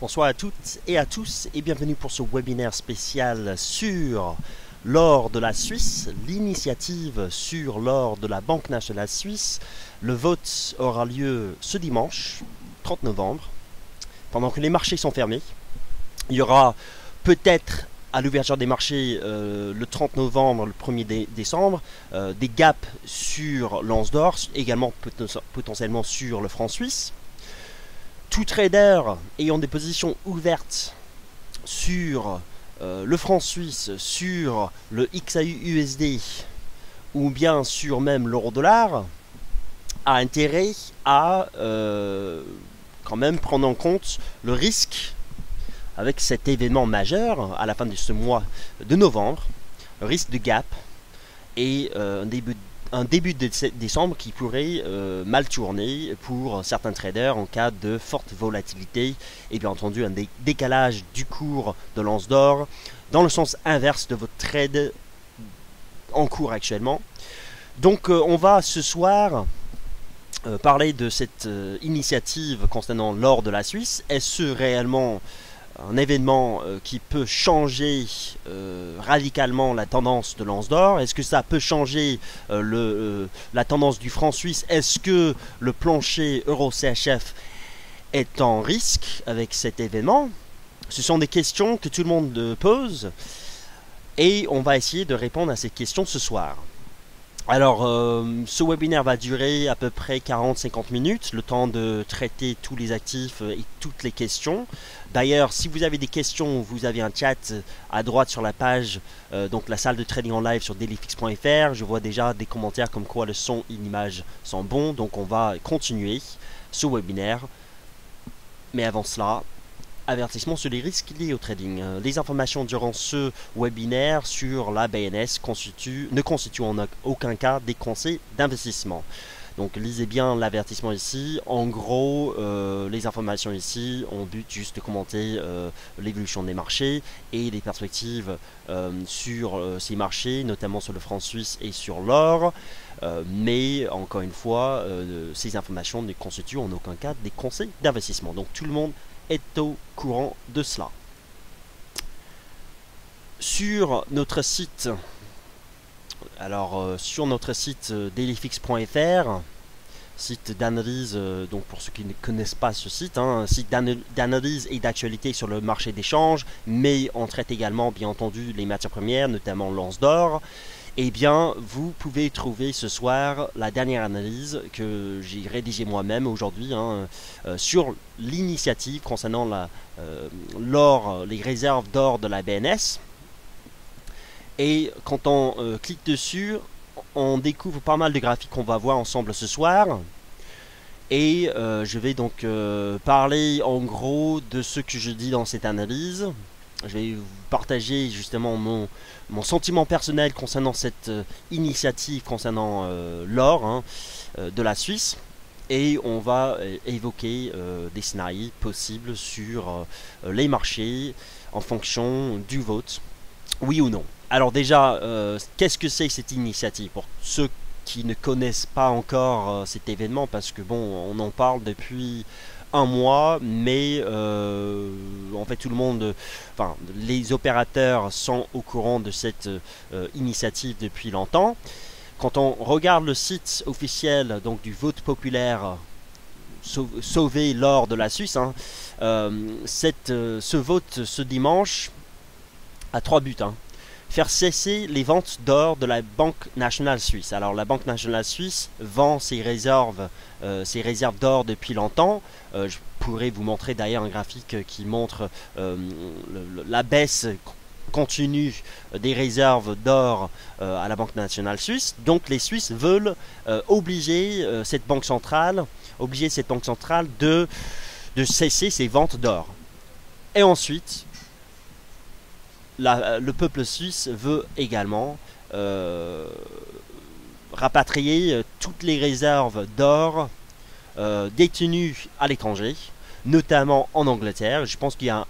Bonsoir à toutes et à tous et bienvenue pour ce webinaire spécial sur l'or de la Suisse, l'initiative sur l'or de la Banque nationale suisse. Le vote aura lieu ce dimanche, 30 novembre, pendant que les marchés sont fermés. Il y aura peut-être à l'ouverture des marchés le 30 novembre, le 1er décembre, des gaps sur l'once d'or, également potentiellement sur le franc suisse. Tout trader ayant des positions ouvertes sur le franc suisse, sur le XAU-USD ou bien sur même l'euro-dollar a intérêt à quand même prendre en compte le risque avec cet événement majeur à la fin de ce mois de novembre, le risque de gap et un début de décembre qui pourrait mal tourner pour certains traders en cas de forte volatilité et bien entendu un décalage du cours de l'once d'or dans le sens inverse de votre trade en cours actuellement. Donc on va ce soir parler de cette initiative concernant l'or de la Suisse. Est-ce réellement un événement qui peut changer radicalement la tendance de l'once d'or? Est-ce que ça peut changer la tendance du franc suisse? Est-ce que le plancher euro-CHF est en risque avec cet événement? Ce sont des questions que tout le monde pose et on va essayer de répondre à ces questions ce soir. Alors, ce webinaire va durer à peu près 40-50 minutes, le temps de traiter tous les actifs et toutes les questions. D'ailleurs, si vous avez des questions, vous avez un chat à droite sur la page, donc la salle de trading en live sur dailyfix.fr. Je vois déjà des commentaires comme quoi le son et l'image sont bons, donc on va continuer ce webinaire. Mais avant cela, avertissement sur les risques liés au trading. Les informations durant ce webinaire sur la BNS ne constituent en aucun cas des conseils d'investissement. Donc lisez bien l'avertissement ici. En gros, les informations ici ont but juste de commenter l'évolution des marchés et les perspectives sur ces marchés, notamment sur le franc suisse et sur l'or. Mais encore une fois, ces informations ne constituent en aucun cas des conseils d'investissement. Donc tout le monde est au courant de cela. Sur notre site, sur notre site dailyfix.fr, site d'analyse, donc pour ceux qui ne connaissent pas ce site, site d'analyse et d'actualité sur le marché d'échange, mais on traite également bien entendu les matières premières, notamment l'once d'or. Eh bien, vous pouvez trouver ce soir la dernière analyse que j'ai rédigée moi-même aujourd'hui sur l'initiative concernant l'or, les réserves d'or de la BNS. Et quand on clique dessus, on découvre pas mal de graphiques qu'on va voir ensemble ce soir. Et je vais donc parler en gros de ce que je dis dans cette analyse. Je vais vous partager justement mon sentiment personnel concernant cette initiative concernant l'or de la Suisse. Et on va évoquer des scénarios possibles sur les marchés en fonction du vote, oui ou non. Alors déjà, qu'est-ce que c'est cette initiative? Pour ceux qui ne connaissent pas encore cet événement, parce que bon, on en parle depuis un mois, mais en fait tout le monde, enfin les opérateurs sont au courant de cette initiative depuis longtemps. Quand on regarde le site officiel donc du vote populaire sauver l'or de la Suisse, ce vote ce dimanche a trois buts. Faire cesser les ventes d'or de la Banque nationale suisse. Alors la Banque nationale suisse vend ses réserves d'or depuis longtemps. Je pourrais vous montrer d'ailleurs un graphique qui montre la baisse continue des réserves d'or à la Banque nationale suisse. Donc les Suisses veulent obliger cette banque centrale de cesser ses ventes d'or. Et ensuite, le peuple suisse veut également rapatrier toutes les réserves d'or détenues à l'étranger, notamment en Angleterre. Je pense qu'il y a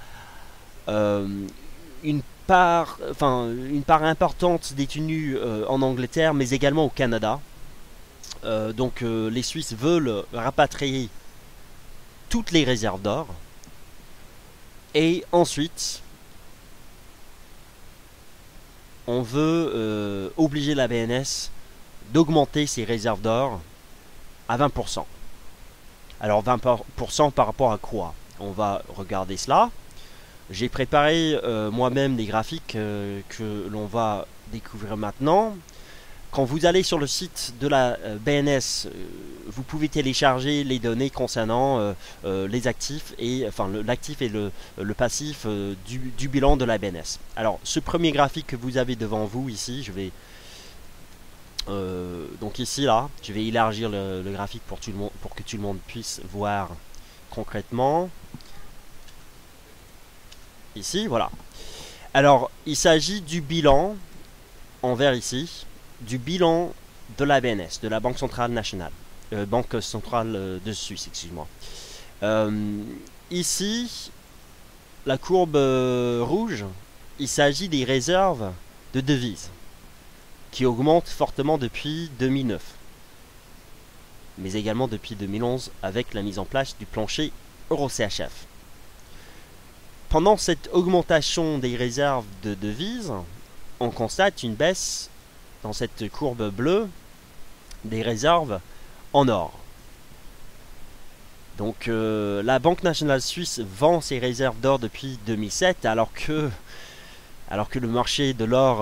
une part importante détenue en Angleterre, mais également au Canada. Donc les Suisses veulent rapatrier toutes les réserves d'or Et ensuite, on veut obliger la BNS d'augmenter ses réserves d'or à 20%. Alors 20% par rapport à quoi? On va regarder cela. J'ai préparé moi-même des graphiques que l'on va découvrir maintenant. Quand vous allez sur le site de la BNS, vous pouvez télécharger les données concernant les actifs et enfin l'actif et le passif du bilan de la BNS. Alors, ce premier graphique que vous avez devant vous ici, je vais donc ici là, je vais élargir le graphique pour que tout le monde puisse voir concrètement. Ici, voilà. Alors, il s'agit du bilan en vert ici. Du bilan de la BNS, de la Banque Centrale Nationale, Banque Centrale de Suisse, excuse-moi. Ici, la courbe rouge, il s'agit des réserves de devises qui augmentent fortement depuis 2009, mais également depuis 2011 avec la mise en place du plancher Euro-CHF. Pendant cette augmentation des réserves de devises, on constate une baisse dans cette courbe bleue des réserves en or. Donc la Banque nationale suisse vend ses réserves d'or depuis 2007 alors que le marché de l'or,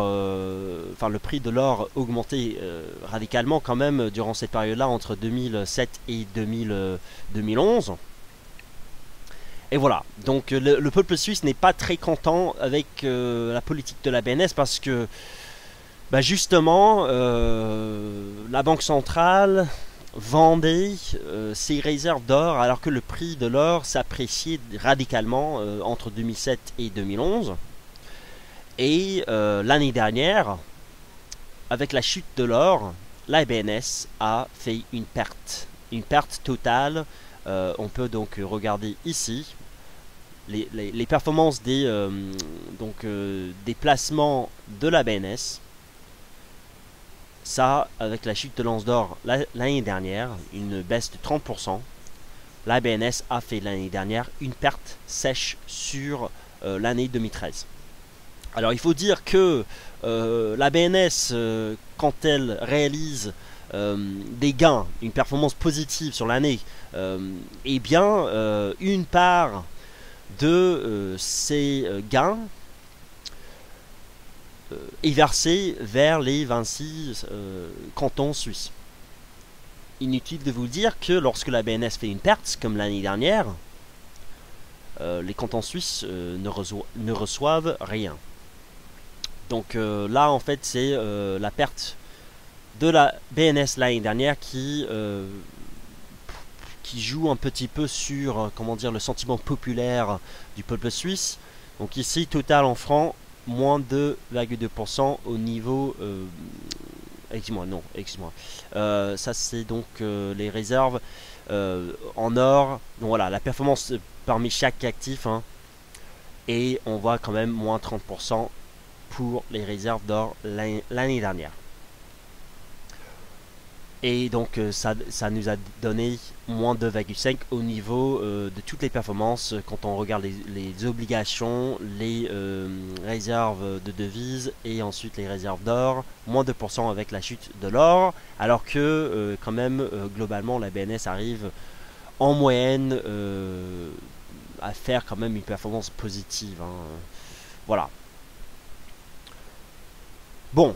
enfin le prix de l'or augmentait radicalement quand même durant cette période-là entre 2007 et 2011. Et voilà, donc le peuple suisse n'est pas très content avec la politique de la BNS parce que justement, la Banque centrale vendait ses réserves d'or alors que le prix de l'or s'appréciait radicalement entre 2007 et 2011. Et l'année dernière, avec la chute de l'or, la BNS a fait une perte totale. On peut donc regarder ici les performances des placements de la BNS. Ça, avec la chute de l'once d'or l'année dernière, une baisse de 30%, la BNS a fait l'année dernière une perte sèche sur l'année 2013. Alors il faut dire que la BNS, quand elle réalise des gains, une performance positive sur l'année, eh bien une part de ces gains est versé vers les 26 cantons suisses. Inutile de vous dire que lorsque la BNS fait une perte, comme l'année dernière, les cantons suisses ne reçoivent rien. Donc là, en fait, c'est la perte de la BNS l'année dernière qui joue un petit peu sur le sentiment populaire du peuple suisse. Donc ici, total en francs, moins 2,2% au niveau ça c'est donc les réserves en or. Donc voilà, la performance parmi chaque actif, et on voit quand même moins 30% pour les réserves d'or l'année dernière. Et donc ça nous a donné moins 2,5 au niveau de toutes les performances quand on regarde les obligations, les réserves de devises et ensuite les réserves d'or, moins 2% avec la chute de l'or, alors que quand même globalement la BNS arrive en moyenne à faire quand même une performance positive. Voilà. Bon.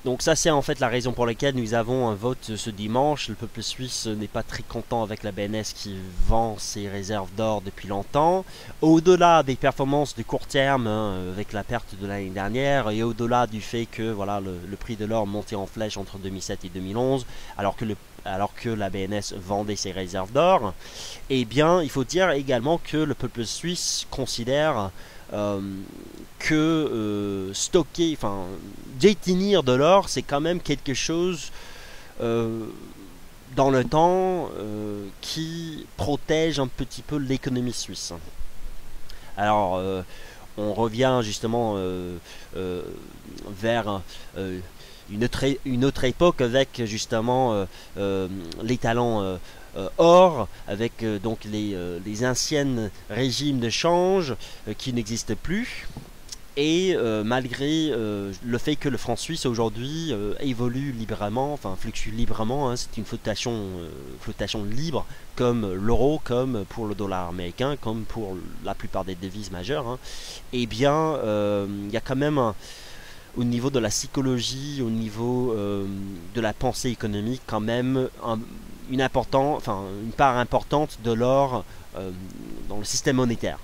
Donc ça c'est en fait la raison pour laquelle nous avons un vote ce dimanche. Le peuple suisse n'est pas très content avec la BNS qui vend ses réserves d'or depuis longtemps. Au-delà des performances de court terme, avec la perte de l'année dernière, et au-delà du fait que voilà, le prix de l'or montait en flèche entre 2007 et 2011, alors que la BNS vendait ses réserves d'or, eh bien il faut dire également que le peuple suisse considère que stocker, détenir de l'or, c'est quand même quelque chose dans le temps qui protège un petit peu l'économie suisse. Alors, on revient justement vers une autre époque avec justement les talents or, avec donc les anciennes régimes de change qui n'existent plus. Et malgré le fait que le franc suisse aujourd'hui évolue librement, enfin fluctue librement, hein, c'est une flottation libre comme l'euro, comme pour le dollar américain, comme pour la plupart des devises majeures, hein, eh bien il y a quand même au niveau de la psychologie, au niveau de la pensée économique, quand même une part importante de l'or dans le système monétaire.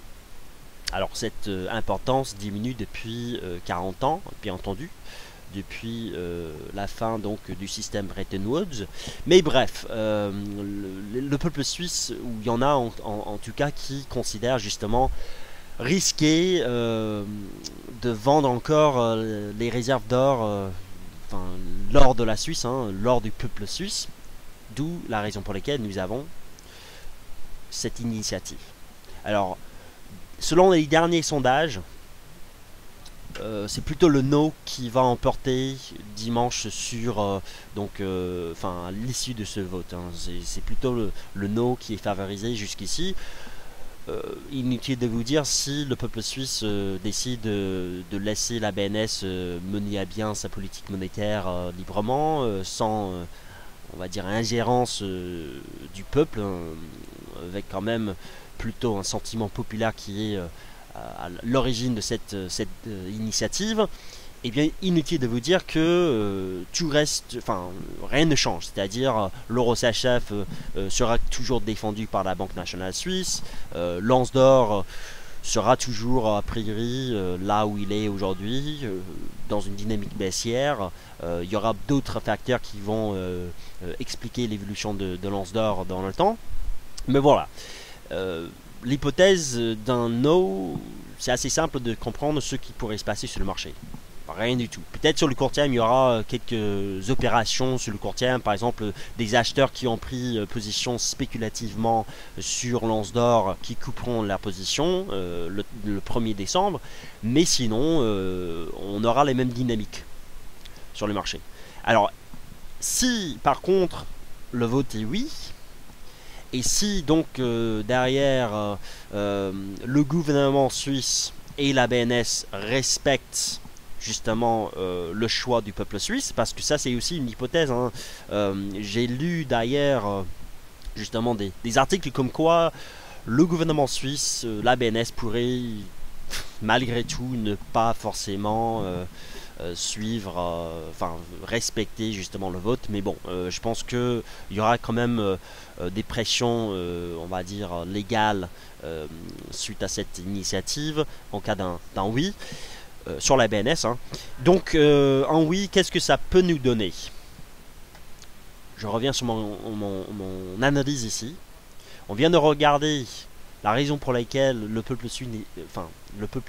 Alors cette importance diminue depuis 40 ans, bien entendu, depuis la fin donc du système Bretton Woods. Mais bref, le peuple suisse, où il y en a en tout cas qui considèrent justement risquer de vendre encore les réserves d'or, l'or de la Suisse, hein, l'or du peuple suisse, d'où la raison pour laquelle nous avons cette initiative. Alors, selon les derniers sondages, c'est plutôt le no qui va emporter dimanche sur à l'issue de ce vote. Hein. C'est plutôt le no qui est favorisé jusqu'ici. Inutile de vous dire si le peuple suisse décide de laisser la BNS mener à bien sa politique monétaire librement, sans on va dire ingérence du peuple, hein, avec quand même plutôt un sentiment populaire qui est à l'origine de cette initiative. Eh bien, inutile de vous dire que tout reste, rien ne change. C'est-à-dire, l'euro CHF sera toujours défendu par la Banque nationale suisse. L'once d'or sera toujours, a priori, là où il est aujourd'hui, dans une dynamique baissière. Il y aura d'autres facteurs qui vont expliquer l'évolution de l'once d'or dans le temps. Mais voilà. L'hypothèse d'un no, c'est assez simple de comprendre ce qui pourrait se passer sur le marché. Rien du tout. Peut-être sur le court terme, il y aura quelques opérations sur le court terme, par exemple des acheteurs qui ont pris position spéculativement sur l'once d'or qui couperont leur position le 1er décembre, mais sinon on aura les mêmes dynamiques sur le marché. Alors, si par contre le vote est oui, et si donc derrière le gouvernement suisse et la BNS respectent justement le choix du peuple suisse, parce que ça c'est aussi une hypothèse, hein. J'ai lu d'ailleurs justement des articles comme quoi le gouvernement suisse, la BNS pourrait malgré tout ne pas forcément suivre, respecter justement le vote, mais bon, je pense qu'il y aura quand même des pressions, on va dire, légales suite à cette initiative en cas d'un oui. Sur la BNS. Hein. Donc, en oui, qu'est-ce que ça peut nous donner? Je reviens sur mon analyse ici. On vient de regarder la raison pour laquelle le peuple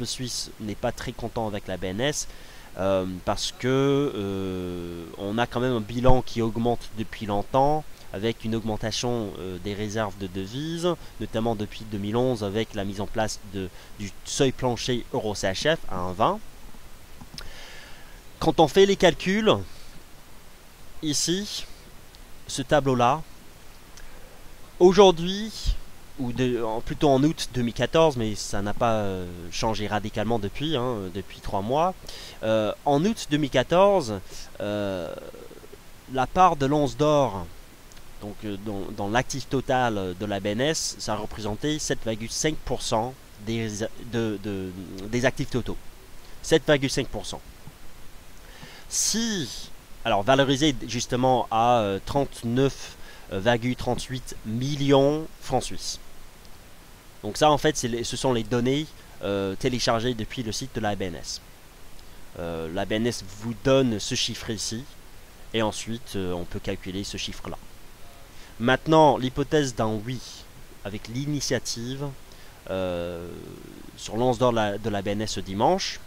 suisse n'est pas très content avec la BNS, parce que on a quand même un bilan qui augmente depuis longtemps, avec une augmentation des réserves de devises, notamment depuis 2011 avec la mise en place du seuil plancher euro CHF à 1,20. Quand on fait les calculs, ici, ce tableau-là, aujourd'hui, ou plutôt en août 2014, mais ça n'a pas changé radicalement depuis 3 mois, en août 2014, la part de l'once d'or donc dans l'actif total de la BNS, ça a représenté 7,5% des actifs totaux. 7,5%. Alors valorisé justement à 39,38 millions francs suisses. Donc ça en fait, ce sont les données téléchargées depuis le site de la BNS. La BNS vous donne ce chiffre ici, et ensuite on peut calculer ce chiffre-là. Maintenant, l'hypothèse d'un oui avec l'initiative sur l'once d'or de la BNS ce dimanche,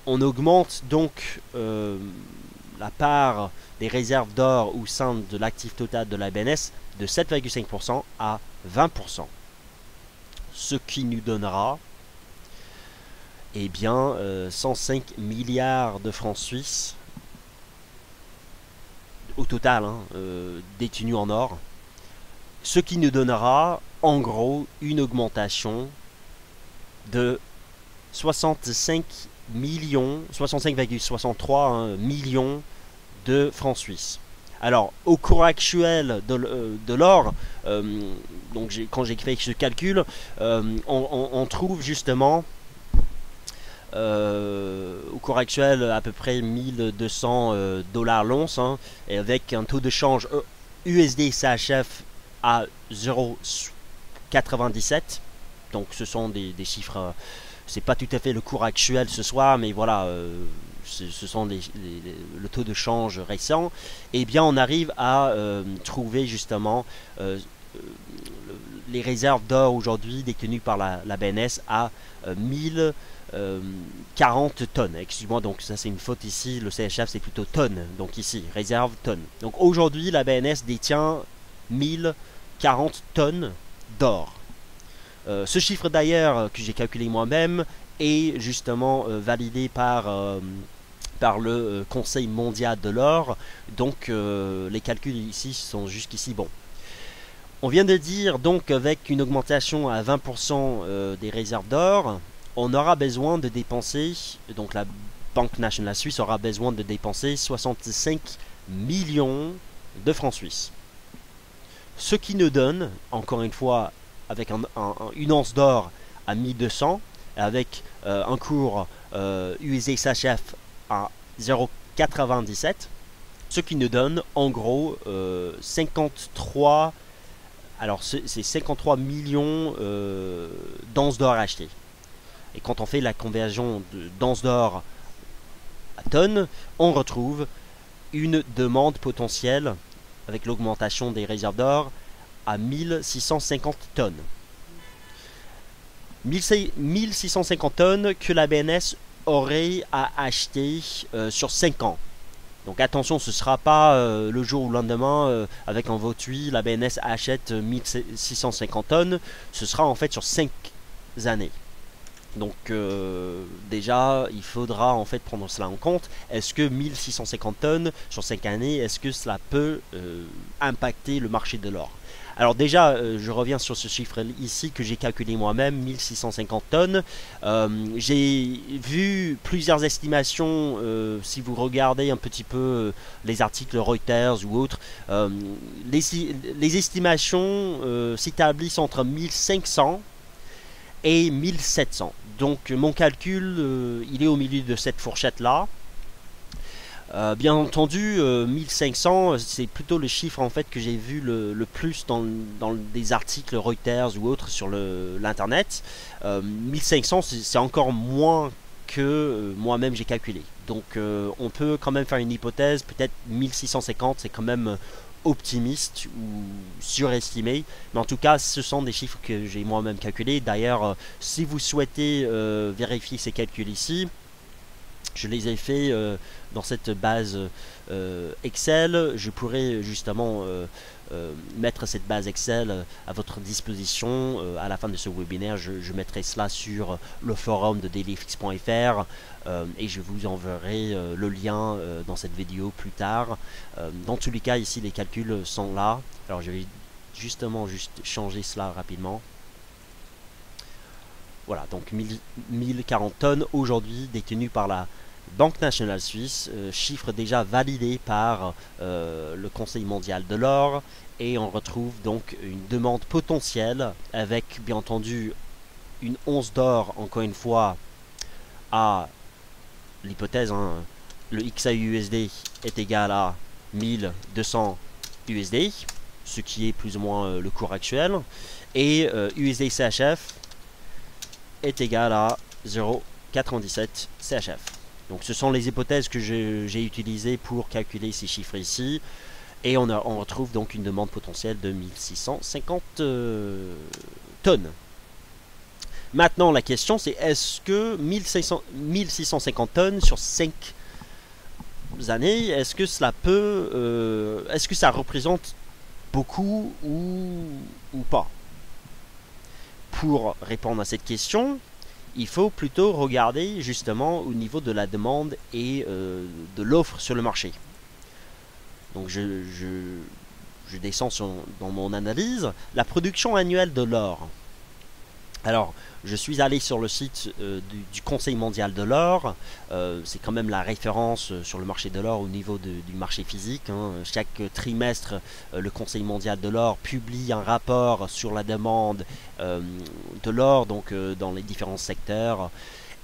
on augmente donc la part des réserves d'or au sein de l'actif total de la BNS de 7,5% à 20%. Ce qui nous donnera 105 milliards de francs suisses au total, détenus en or, ce qui nous donnera en gros une augmentation de 65,63 millions de francs suisses. Alors, au cours actuel de l'or, quand j'ai fait ce calcul, on trouve justement au cours actuel à peu près 1200 dollars l'once, hein, et avec un taux de change USD CHF à 0,97. Donc ce sont des chiffres, c'est pas tout à fait le cours actuel ce soir, mais voilà, ce sont le taux de change récent. Et bien on arrive à trouver justement les réserves d'or aujourd'hui détenues par la BNS à 1040 tonnes. Excuse-moi, donc ça c'est une faute ici, le CHF c'est plutôt tonnes, donc ici, réserve tonnes. Donc aujourd'hui la BNS détient 1040 tonnes d'or. Ce chiffre d'ailleurs que j'ai calculé moi-même est justement validé par le Conseil mondial de l'or, donc les calculs ici sont jusqu'ici bons. On vient de dire donc avec une augmentation à 20% des réserves d'or, on aura besoin de dépenser, donc la Banque nationale suisse aura besoin de dépenser 65 millions de francs suisses. Ce qui nous donne, encore une fois, avec une once d'or à 1200, avec un cours USD CHF à 0,97, ce qui nous donne en gros 53, alors c'est 53 millions d'onces d'or achetées. Et quand on fait la conversion d'onces d'or à tonnes, on retrouve une demande potentielle avec l'augmentation des réserves d'or à 1650 tonnes. 1650 tonnes que la BNS aurait à acheter sur 5 ans. Donc attention, ce ne sera pas le jour ou le lendemain, avec un vote oui, la BNS achète 1650 tonnes. Ce sera en fait sur 5 années. Donc déjà, il faudra en fait prendre cela en compte. Est-ce que 1650 tonnes sur 5 années, est-ce que cela peut impacter le marché de l'or? Alors déjà, je reviens sur ce chiffre ici que j'ai calculé moi-même, 1650 tonnes. J'ai vu plusieurs estimations, si vous regardez un petit peu les articles Reuters ou autres, les estimations s'établissent entre 1500 et 1700. Donc mon calcul, il est au milieu de cette fourchette-là. Bien entendu, 1500, c'est plutôt le chiffre en fait que j'ai vu le plus dans des articles Reuters ou autres sur l'internet. 1500, c'est encore moins que moi-même j'ai calculé. Donc on peut quand même faire une hypothèse, peut-être 1650, c'est quand même optimiste ou surestimé, mais en tout cas ce sont des chiffres que j'ai moi-même calculés. D'ailleurs, si vous souhaitez vérifier ces calculs ici, je les ai fait dans cette base Excel. Je pourrais justement mettre cette base Excel à votre disposition à la fin de ce webinaire. Je mettrai cela sur le forum de dailyfix.fr et je vous enverrai le lien dans cette vidéo plus tard. Dans tous les cas, ici les calculs sont là. Alors je vais justement changer cela rapidement. Voilà, donc 1040 tonnes aujourd'hui détenues par la Banque nationale suisse, chiffre déjà validé par le Conseil mondial de l'or, et on retrouve donc une demande potentielle avec bien entendu une once d'or, encore une fois, à l'hypothèse, hein, le XAUUSD est égal à 1200 USD, ce qui est plus ou moins le cours actuel, et USD CHF est égal à 0,97 CHF. Donc ce sont les hypothèses que j'ai utilisées pour calculer ces chiffres ici. Et on retrouve donc une demande potentielle de 1650 tonnes. Maintenant la question c'est, est-ce que 1650 tonnes sur 5 années, est-ce que cela peut, est-ce que ça représente beaucoup ou pas? Pour répondre à cette question, il faut plutôt regarder justement au niveau de la demande et de l'offre sur le marché. Donc je descends dans mon analyse, la production annuelle de l'or. Alors, je suis allé sur le site du Conseil mondial de l'or. C'est quand même la référence sur le marché de l'or au niveau du marché physique. Hein. Chaque trimestre, le Conseil mondial de l'or publie un rapport sur la demande de l'or, donc dans les différents secteurs.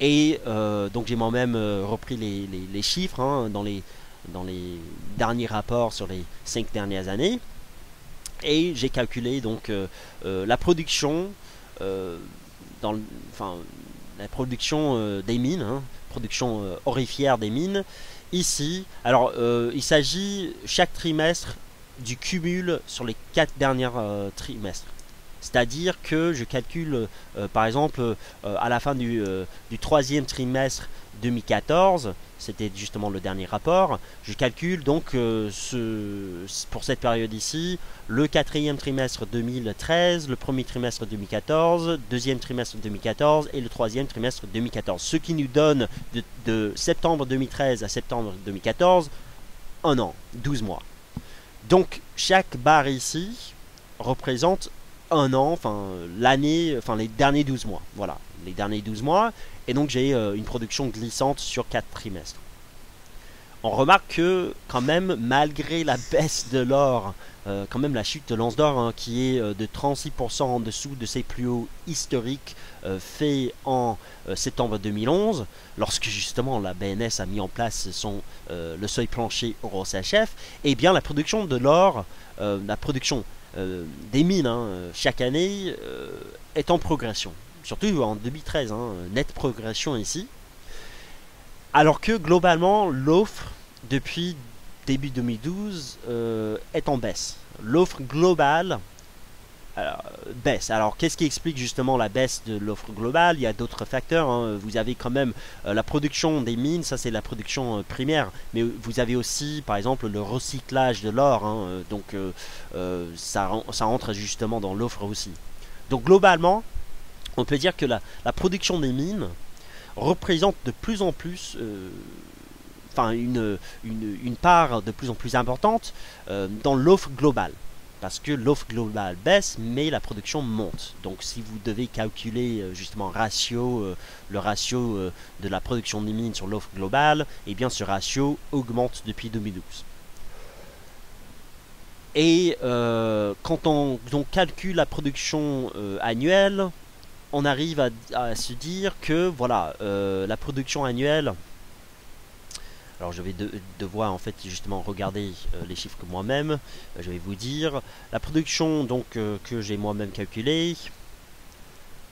Et donc j'ai moi-même repris les chiffres hein, dans les derniers rapports sur les 5 dernières années. Et j'ai calculé donc la production la production des mines, hein, production aurifère des mines. Ici, alors il s'agit chaque trimestre du cumul sur les 4 derniers trimestres. C'est-à-dire que je calcule, par exemple, à la fin du troisième trimestre 2014, c'était justement le dernier rapport, je calcule donc pour cette période ici, le quatrième trimestre 2013, le premier trimestre 2014, deuxième trimestre 2014 et le troisième trimestre 2014. Ce qui nous donne de septembre 2013 à septembre 2014, un an, 12 mois. Donc chaque barre ici représente un an, enfin l'année, enfin les derniers 12 mois. Voilà, les derniers 12 mois. Et donc j'ai une production glissante sur 4 trimestres. On remarque que quand même, malgré la baisse de l'or, quand même la chute de l'once d'or hein, qui est de 36% en dessous de ses plus hauts historiques fait en septembre 2011, lorsque justement la BNS a mis en place le seuil plancher Euro-CHF, et bien la production de l'or, la production des mines hein, chaque année est en progression. Surtout en 2013, hein, nette progression ici. Alors que globalement, l'offre depuis début 2012 est en baisse. L'offre globale baisse. Alors qu'est-ce qui explique justement la baisse de l'offre globale? Il y a d'autres facteurs. Hein. Vous avez quand même la production des mines, ça c'est la production primaire. Mais vous avez aussi par exemple le recyclage de l'or. Hein. Donc ça entre justement dans l'offre aussi. Donc globalement, on peut dire que la production des mines représente de plus en plus une part de plus en plus importante dans l'offre globale. Parce que l'offre globale baisse, mais la production monte. Donc si vous devez calculer justement le ratio de la production des mines sur l'offre globale, eh bien ce ratio augmente depuis 2012. Et quand on donc calcule la production annuelle, on arrive à se dire que voilà, la production annuelle, alors je vais devoir en fait justement regarder les chiffres moi-même, je vais vous dire, la production donc que j'ai moi-même calculée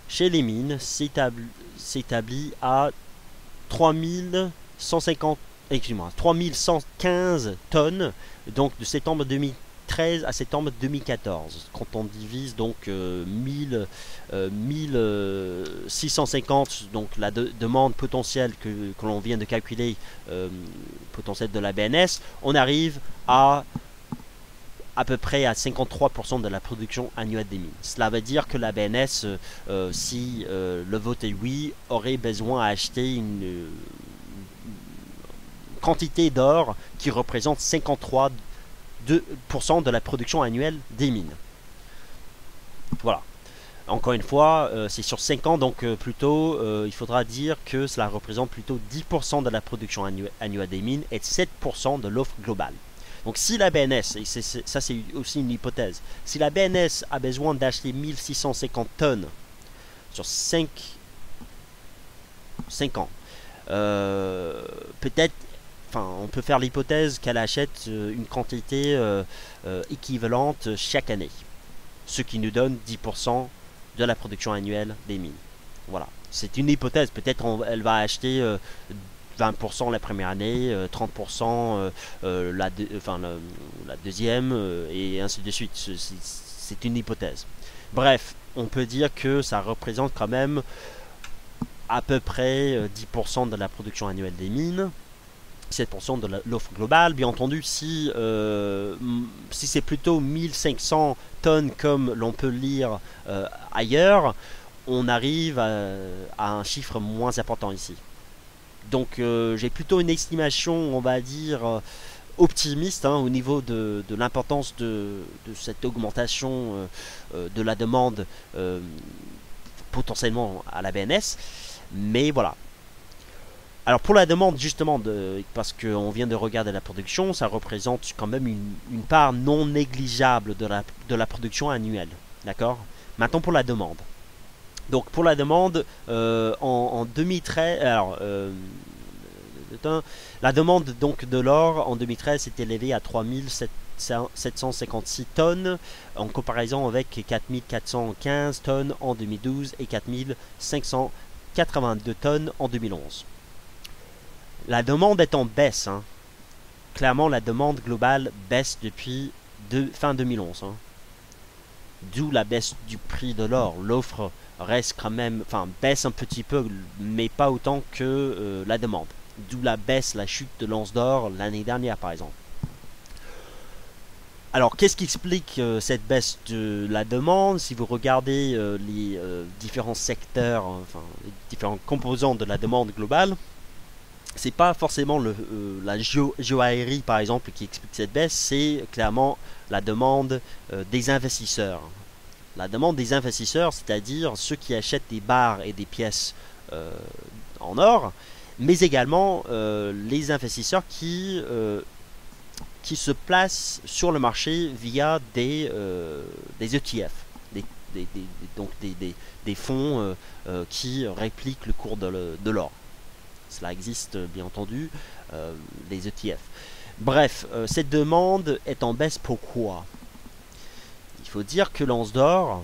chez les mines s'établit à 3115 tonnes donc de septembre 2013 à septembre 2014. Quand on divise donc 1650, donc la demande potentielle que l'on vient de calculer, potentielle de la BNS, on arrive à peu près à 53% de la production annuelle des mines. Cela veut dire que la BNS, si le vote est oui, aurait besoin à acheter une quantité d'or qui représente 53% de la production annuelle des mines. Voilà. Encore une fois, c'est sur 5 ans, donc plutôt, il faudra dire que cela représente plutôt 10% de la production annuelle des mines et 7% de l'offre globale. Donc si la BNS, et ça c'est aussi une hypothèse, si la BNS a besoin d'acheter 1650 tonnes sur 5 ans, peut-être, on peut faire l'hypothèse qu'elle achète une quantité équivalente chaque année, ce qui nous donne 10% de la production annuelle des mines. Voilà, c'est une hypothèse, peut-être elle va acheter 20% la première année, 30% la deuxième, et ainsi de suite. C'est une hypothèse. Bref, on peut dire que ça représente quand même à peu près 10% de la production annuelle des mines, 7% de l'offre globale. Bien entendu, si c'est plutôt 1500 tonnes comme l'on peut lire ailleurs, on arrive à un chiffre moins important ici. Donc j'ai plutôt une estimation, on va dire, optimiste hein, au niveau de l'importance de cette augmentation de la demande potentiellement à la BNS. Mais voilà. Alors pour la demande justement, parce qu'on vient de regarder la production, ça représente quand même une part non négligeable de la production annuelle. D'accord. Maintenant pour la demande. Donc pour la demande, en 2013, alors la demande donc de l'or en 2013 s'est élevée à 3756 tonnes en comparaison avec 4415 tonnes en 2012 et 4582 tonnes en 2011. La demande est en baisse. Hein. Clairement, la demande globale baisse depuis fin 2011. Hein. D'où la baisse du prix de l'or. L'offre reste quand même, enfin baisse un petit peu, mais pas autant que la demande. D'où la chute de l'once d'or l'année dernière par exemple. Alors qu'est-ce qui explique cette baisse de la demande? Si vous regardez les différents secteurs, enfin les différents composants de la demande globale, c'est pas forcément la joaillerie par exemple qui explique cette baisse, c'est clairement la demande des investisseurs. La demande des investisseurs, c'est-à-dire ceux qui achètent des barres et des pièces en or, mais également les investisseurs qui se placent sur le marché via des ETF, donc des fonds qui répliquent le cours de l'or. Cela existe bien entendu, les ETF. Bref, cette demande est en baisse. Pourquoi? Il faut dire que l'once d'or,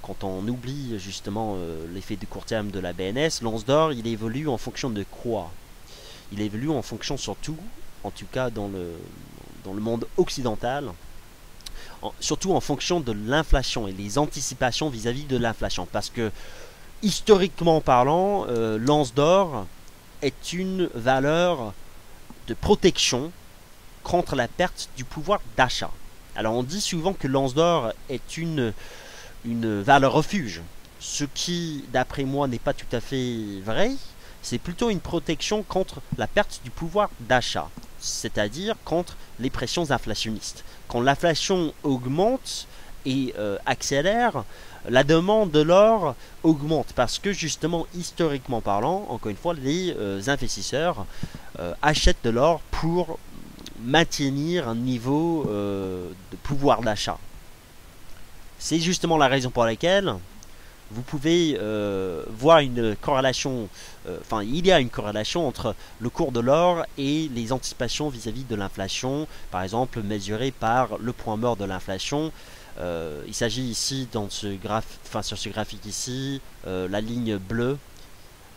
quand on oublie justement l'effet de court terme de la BNS, l'once d'or il évolue en fonction de quoi? Il évolue en fonction surtout, en tout cas dans le monde occidental, surtout en fonction de l'inflation et les anticipations vis-à-vis de l'inflation. Parce que historiquement parlant, l'once d'or est une valeur de protection contre la perte du pouvoir d'achat. Alors on dit souvent que l'once d'or est une valeur refuge, ce qui d'après moi n'est pas tout à fait vrai. C'est plutôt une protection contre la perte du pouvoir d'achat, c'est-à-dire contre les pressions inflationnistes. Quand l'inflation augmente et accélère, la demande de l'or augmente parce que justement historiquement parlant, encore une fois, les investisseurs achètent de l'or pour maintenir un niveau de pouvoir d'achat. C'est justement la raison pour laquelle vous pouvez voir une corrélation, il y a une corrélation entre le cours de l'or et les anticipations vis-à-vis de l'inflation, par exemple mesurées par le point mort de l'inflation. Il s'agit ici, sur ce graphique ici, la ligne bleue,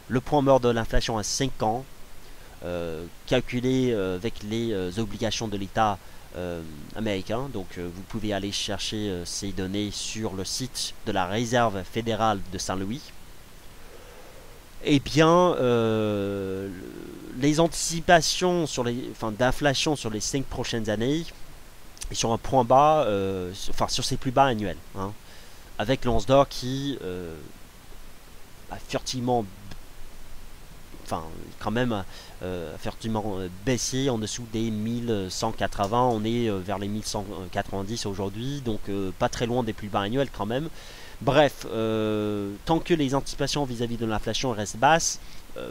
le point mort de l'inflation à 5 ans, calculé avec les obligations de l'État américain. Donc vous pouvez aller chercher ces données sur le site de la Réserve fédérale de Saint-Louis. Eh bien, les anticipations d'inflation sur les 5 prochaines années et sur un point bas, sur ses plus bas annuels, hein, avec l'once d'or qui a furtivement, furtivement baissé en dessous des 1180, on est vers les 1190 aujourd'hui, donc pas très loin des plus bas annuels quand même. Bref, tant que les anticipations vis-à-vis de l'inflation restent basses,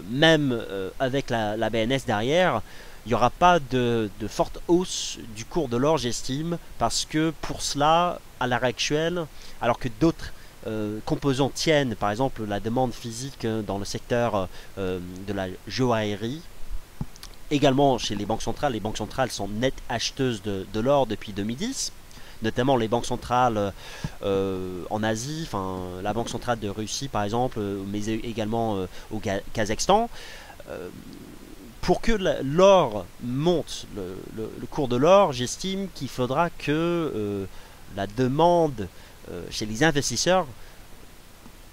même avec la BNS derrière, il n'y aura pas de forte hausse du cours de l'or, j'estime, parce que pour cela, à l'heure actuelle, alors que d'autres composants tiennent, par exemple la demande physique dans le secteur de la joaillerie, également chez les banques centrales sont nettes acheteuses de l'or depuis 2010, notamment les banques centrales en Asie, la banque centrale de Russie par exemple, mais également au Kazakhstan. Pour que l'or monte, le cours de l'or, j'estime qu'il faudra que la demande chez les investisseurs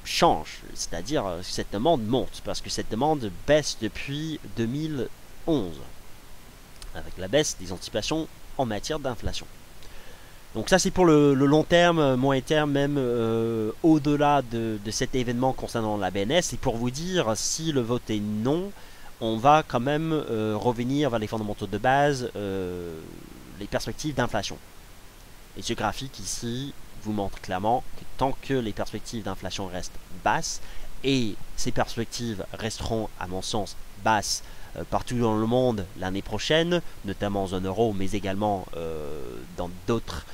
change, c'est-à-dire cette demande monte, parce que cette demande baisse depuis 2011, avec la baisse des anticipations en matière d'inflation. Donc ça c'est pour le long terme, moyen terme, même au-delà de cet événement concernant la BNS. Et pour vous dire, si le vote est non, on va quand même revenir vers les fondamentaux de base, les perspectives d'inflation. Et ce graphique ici vous montre clairement que tant que les perspectives d'inflation restent basses, et ces perspectives resteront à mon sens basses partout dans le monde l'année prochaine, notamment en zone euro, mais également dans d'autres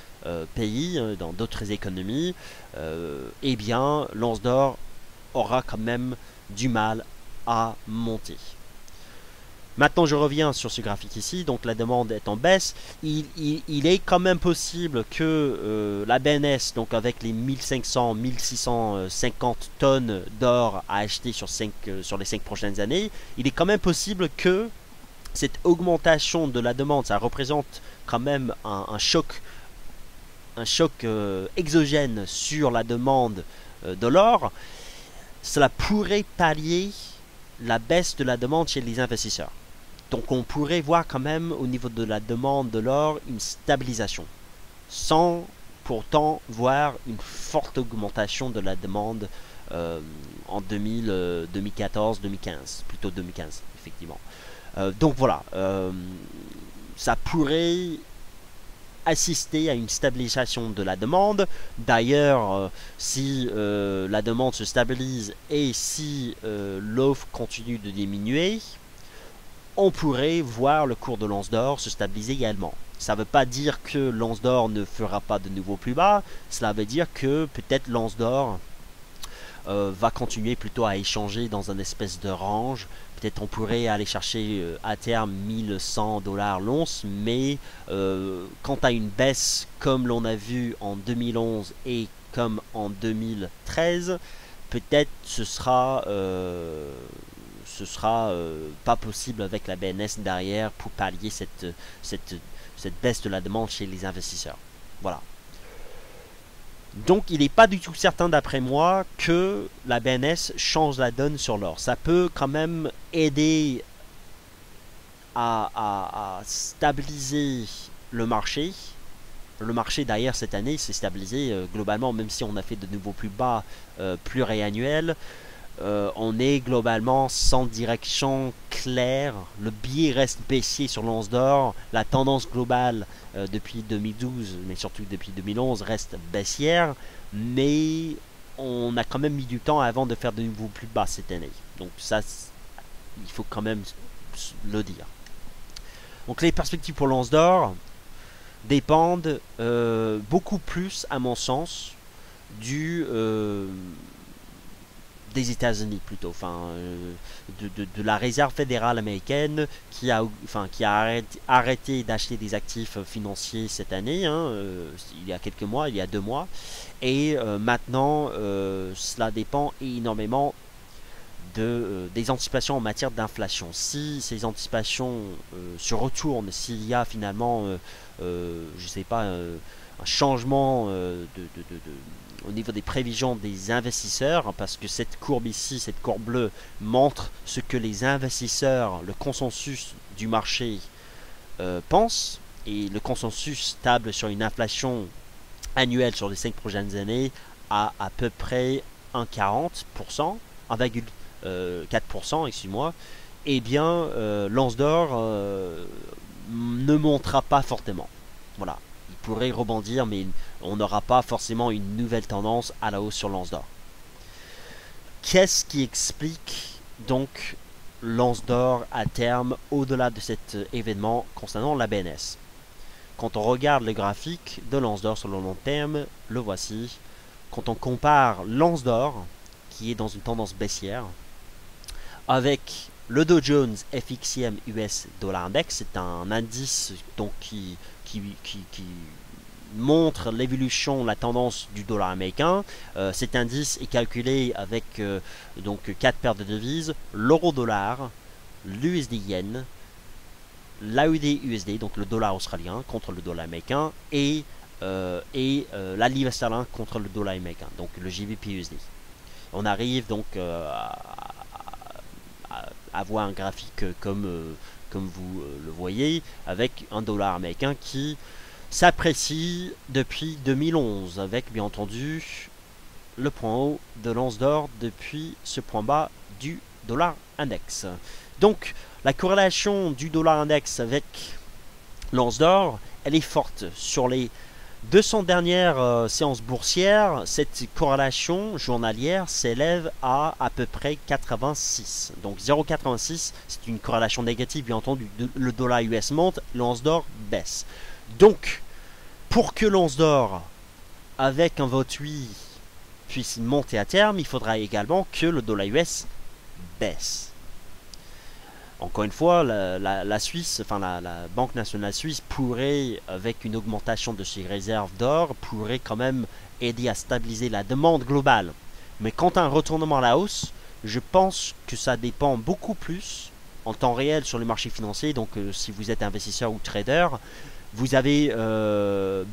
pays, dans d'autres économies, eh bien l'once d'or aura quand même du mal à monter. Maintenant, je reviens sur ce graphique ici. Donc, la demande est en baisse. Il est quand même possible que la BNS, donc avec les 1500-1650 tonnes d'or à acheter sur les 5 prochaines années, il est quand même possible que cette augmentation de la demande, ça représente quand même un choc exogène sur la demande de l'or. Cela pourrait pallier la baisse de la demande chez les investisseurs. Donc on pourrait voir quand même au niveau de la demande de l'or une stabilisation, sans pourtant voir une forte augmentation de la demande en 2014-2015, plutôt 2015 effectivement. Donc voilà, ça pourrait assister à une stabilisation de la demande. D'ailleurs, si la demande se stabilise et si l'offre continue de diminuer, on pourrait voir le cours de l'once d'or se stabiliser également. Ça ne veut pas dire que l'once d'or ne fera pas de nouveau plus bas, cela veut dire que peut-être l'once d'or va continuer plutôt à échanger dans un espèce de range. Peut-être on pourrait aller chercher à terme 1100 $ l'once, mais quant à une baisse comme l'on a vu en 2011 et comme en 2013, peut-être ce sera pas possible avec la BNS derrière pour pallier cette baisse de la demande chez les investisseurs. Voilà. Donc il n'est pas du tout certain d'après moi que la BNS change la donne sur l'or. Ça peut quand même aider à stabiliser le marché. Le marché d'ailleurs cette année s'est stabilisé globalement, même si on a fait de nouveaux plus bas pluriannuels. On est globalement sans direction claire. Le biais reste baissier sur l'once d'or. La tendance globale depuis 2012, mais surtout depuis 2011, reste baissière. Mais on a quand même mis du temps avant de faire de nouveaux plus bas cette année. Donc ça, il faut quand même le dire. Donc les perspectives pour l'once d'or dépendent beaucoup plus, à mon sens, des États-Unis plutôt, de la réserve fédérale américaine qui a arrêté d'acheter des actifs financiers cette année, il y a quelques mois, il y a 2 mois, et maintenant cela dépend énormément des anticipations en matière d'inflation. Si ces anticipations se retournent, s'il y a finalement, je sais pas, un changement au niveau des prévisions des investisseurs, parce que cette courbe ici, cette courbe bleue, montre ce que les investisseurs, le consensus du marché pense, et le consensus table sur une inflation annuelle sur les 5 prochaines années à peu près 1,40%, 1,4%, excuse-moi, eh bien l'once d'or ne montera pas fortement. Voilà. Pourrait rebondir, mais on n'aura pas forcément une nouvelle tendance à la hausse sur l'once d'or. Qu'est-ce qui explique donc l'once d'or à terme au-delà de cet événement concernant la BNS? Quand on regarde le graphique de l'once d'or sur le long terme, le voici. Quand on compare l'once d'or, qui est dans une tendance baissière, avec le Dow Jones FXIM US Dollar Index, c'est un indice donc qui montre l'évolution, la tendance du dollar américain. Cet indice est calculé avec donc 4 paires de devises: l'euro-dollar, l'USD yen, l'AUD USD, donc le dollar australien contre le dollar américain, et la livre sterling contre le dollar américain, donc le GBP USD. On arrive donc à voir un graphique comme vous le voyez, avec un dollar américain qui s'apprécie depuis 2011, avec bien entendu le point haut de l'once d'or depuis ce point bas du dollar index. Donc la corrélation du dollar index avec l'once d'or, elle est forte. Sur les 200 dernières séances boursières, cette corrélation journalière s'élève à peu près 86. Donc 0,86, c'est une corrélation négative, bien entendu. Le dollar US monte, l'once d'or baisse. Donc, pour que l'once d'or, avec un vote oui, puisse monter à terme, il faudra également que le dollar US baisse. Encore une fois, la Suisse, enfin la Banque nationale suisse pourrait, avec une augmentation de ses réserves d'or, pourrait quand même aider à stabiliser la demande globale. Mais quant à un retournement à la hausse, je pense que ça dépend beaucoup plus en temps réel sur les marchés financiers. Donc si vous êtes investisseur ou trader, vous avez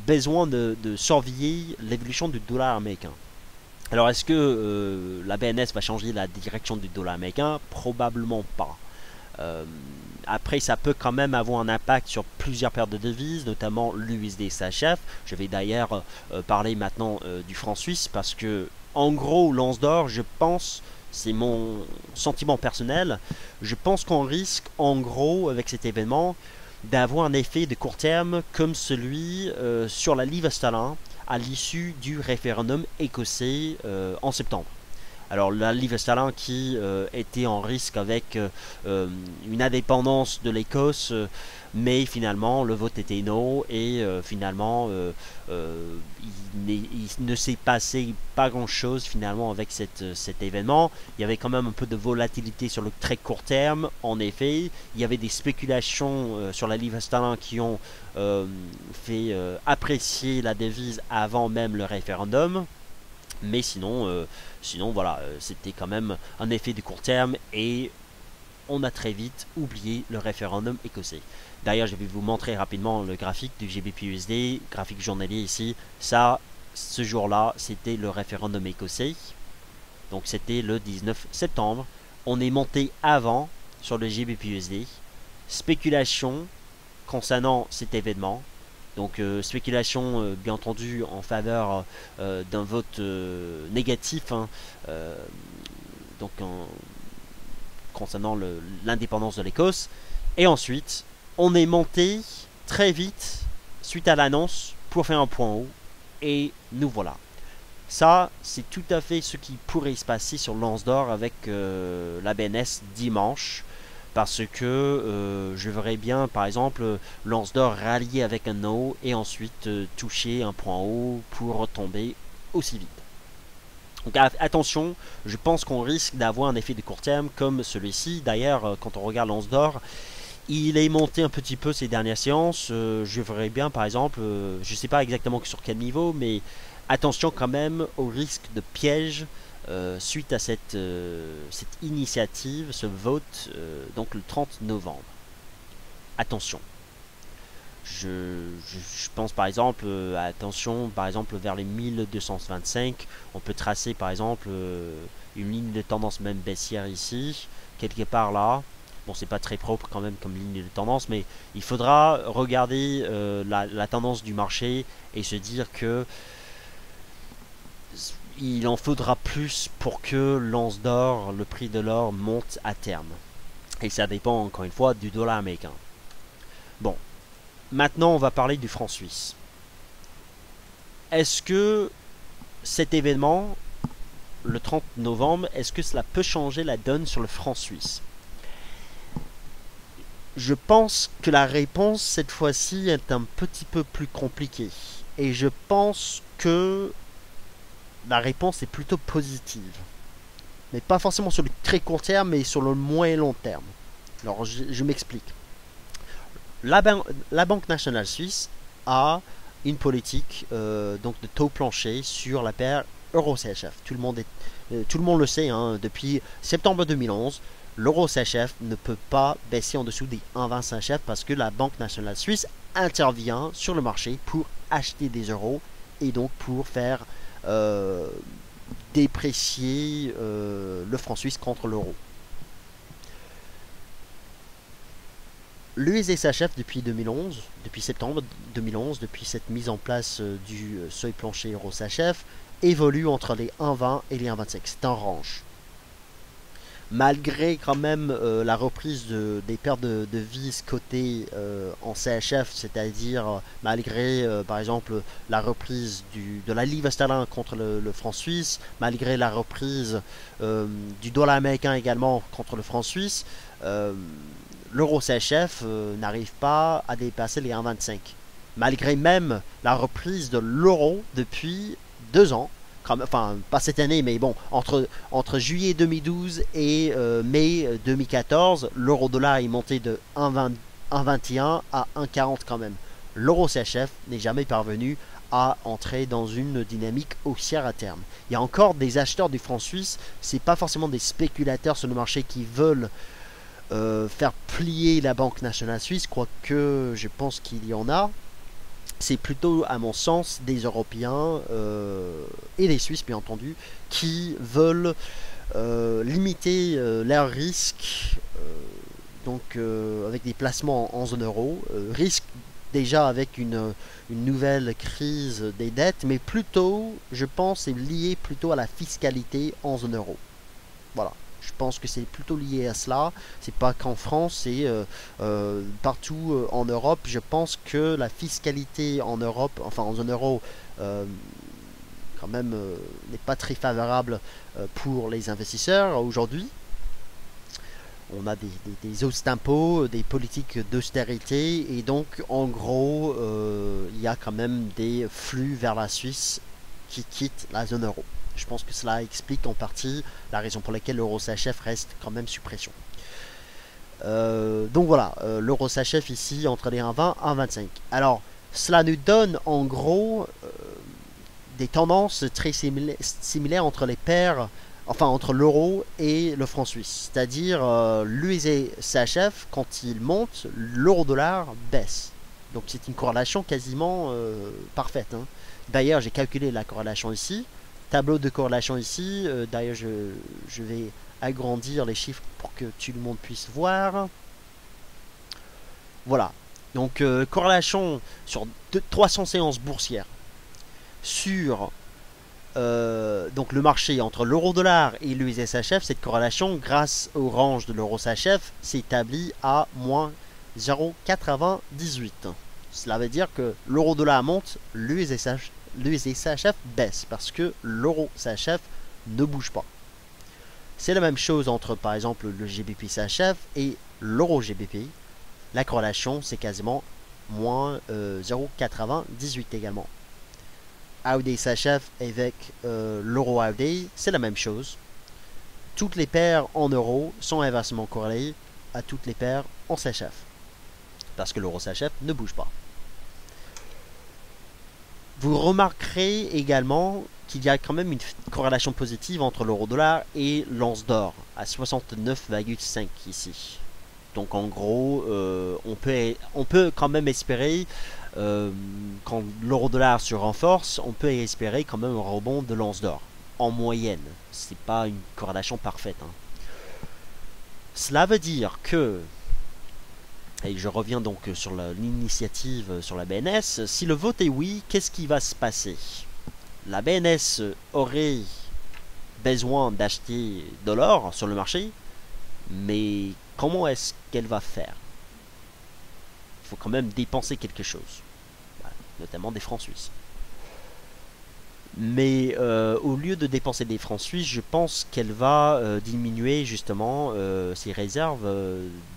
besoin de surveiller l'évolution du dollar américain. Alors est-ce que la BNS va changer la direction du dollar américain? Probablement pas. Après, ça peut quand même avoir un impact sur plusieurs paires de devises, notamment l'USD CHF. Je vais d'ailleurs parler maintenant du franc suisse parce que, en gros, l'once d'or, je pense, c'est mon sentiment personnel, je pense qu'on risque, en gros, avec cet événement, d'avoir un effet de court terme comme celui sur la livre sterling à l'issue du référendum écossais en septembre. Alors la livre sterling qui était en risque avec une indépendance de l'Écosse, mais finalement le vote était non et finalement il ne s'est passé pas grand chose finalement avec cet événement. Il y avait quand même un peu de volatilité sur le très court terme, en effet. Il y avait des spéculations sur la livre sterling qui ont fait apprécier la devise avant même le référendum. Mais sinon, voilà, c'était quand même un effet de court terme et on a très vite oublié le référendum écossais. D'ailleurs, je vais vous montrer rapidement le graphique du GBP/USD, graphique journalier ici. Ça, ce jour-là, c'était le référendum écossais. Donc c'était le 19 septembre. On est monté avant sur le GBP/USD. Spéculation concernant cet événement. Donc spéculation bien entendu en faveur d'un vote négatif donc concernant l'indépendance de l'Écosse. Et ensuite on est monté très vite suite à l'annonce pour faire un point haut et nous voilà. Ça c'est tout à fait ce qui pourrait se passer sur l'once d'or avec la BNS dimanche. Parce que je verrais bien, par exemple, l'once d'or rallier avec un no et ensuite toucher un point haut pour retomber aussi vite. Donc attention, je pense qu'on risque d'avoir un effet de court terme comme celui-ci. D'ailleurs, quand on regarde l'once d'or, il est monté un petit peu ces dernières séances. Je verrais bien, par exemple, je ne sais pas exactement sur quel niveau, mais attention quand même au risque de piège. Suite à cette initiative, ce vote, donc le 30 novembre. Attention. Je pense par exemple, attention, par exemple vers les 1225, on peut tracer par exemple une ligne de tendance même baissière ici, quelque part là. Bon, c'est pas très propre quand même comme ligne de tendance, mais il faudra regarder la tendance du marché et se dire que il en faudra plus pour que l'once d'or, le prix de l'or monte à terme. Et ça dépend encore une fois du dollar américain. Bon, maintenant on va parler du franc suisse. Est-ce que cet événement, le 30 novembre, est-ce que cela peut changer la donne sur le franc suisse? Je pense que la réponse cette fois-ci est un petit peu plus compliquée. Et je pense que la réponse est plutôt positive. Mais pas forcément sur le très court terme, mais sur le moyen long terme. Alors, je m'explique. La Banque nationale suisse a une politique donc de taux plancher sur la paire euro-CHF. Tout le monde le sait, hein, depuis septembre 2011, l'euro-CHF ne peut pas baisser en dessous des 1,20 CHF parce que la Banque nationale suisse intervient sur le marché pour acheter des euros et donc pour faire déprécier le franc suisse contre l'euro. L'USD-CHF depuis 2011, depuis septembre 2011, depuis cette mise en place du seuil plancher euro-CHF, évolue entre les 1,20 et les 1,25. C'est un range. malgré quand même la reprise des paires de devises cotées en CHF, c'est-à-dire malgré par exemple la reprise de la livre sterling contre le franc suisse, malgré la reprise du dollar américain également contre le franc suisse, l'euro CHF n'arrive pas à dépasser les 1,25. Malgré même la reprise de l'euro depuis 2 ans. Enfin, pas cette année, mais bon, entre juillet 2012 et mai 2014, l'euro-dollar est monté de 1,21 à 1,40 quand même. L'euro CHF n'est jamais parvenu à entrer dans une dynamique haussière à terme. Il y a encore des acheteurs du franc suisse, c'est pas forcément des spéculateurs sur le marché qui veulent faire plier la Banque nationale suisse, quoique je pense qu'il y en a. C'est plutôt, à mon sens, des Européens et des Suisses, bien entendu, qui veulent limiter leurs risques, avec des placements en zone euro, risque déjà avec une nouvelle crise des dettes, mais plutôt, je pense, c'est lié plutôt à la fiscalité en zone euro. Voilà. Je pense que c'est plutôt lié à cela. C'est pas qu'en France, c'est partout en Europe. Je pense que la fiscalité en Europe, enfin en zone euro, quand même n'est pas très favorable pour les investisseurs aujourd'hui. On a des hausses d'impôts, des politiques d'austérité, et donc en gros, il y a quand même des flux vers la Suisse qui quittent la zone euro. Je pense que cela explique en partie la raison pour laquelle l'euro CHF reste quand même sous pression. Donc voilà, l'euro CHF ici entre les 1,20 et 1,25. Alors, cela nous donne en gros des tendances très similaires entre les paires, enfin entre l'euro et le franc suisse. C'est-à-dire l'USD CHF, quand il monte, l'euro-dollar baisse. Donc c'est une corrélation quasiment parfaite. Hein. D'ailleurs, j'ai calculé la corrélation ici. Tableau de corrélation ici. D'ailleurs, je vais agrandir les chiffres pour que tout le monde puisse voir. Voilà. Donc, corrélation sur 300 séances boursières sur donc le marché entre l'euro-dollar et l'USD-CHF. Cette corrélation, grâce au range de l'euro-CHF, s'établit à moins 0,98. Cela veut dire que l'euro-dollar monte, l'USD-CHF baisse parce que l'euro-CHF ne bouge pas. C'est la même chose entre par exemple le GBP-CHF et l'euro-GBP. La corrélation c'est quasiment moins 0,98 également. AUD-CHF avec l'euro-AUD, c'est la même chose. Toutes les paires en euros sont inversement corrélées à toutes les paires en CHF. Parce que l'euro-CHF ne bouge pas. Vous remarquerez également qu'il y a quand même une corrélation positive entre l'euro-dollar et l'once d'or à 69,5 ici. Donc en gros, on peut quand même espérer, quand l'euro-dollar se renforce, on peut espérer quand même un rebond de l'once d'or. En moyenne, c'est pas une corrélation parfaite. Hein. Cela veut dire que, et je reviens donc sur l'initiative sur la BNS, si le vote est oui, qu'est-ce qui va se passer? La BNS aurait besoin d'acheter de l'or sur le marché, mais comment est-ce qu'elle va faire? Il faut quand même dépenser quelque chose, notamment des francs suisses. Mais au lieu de dépenser des francs suisses, je pense qu'elle va diminuer justement ses réserves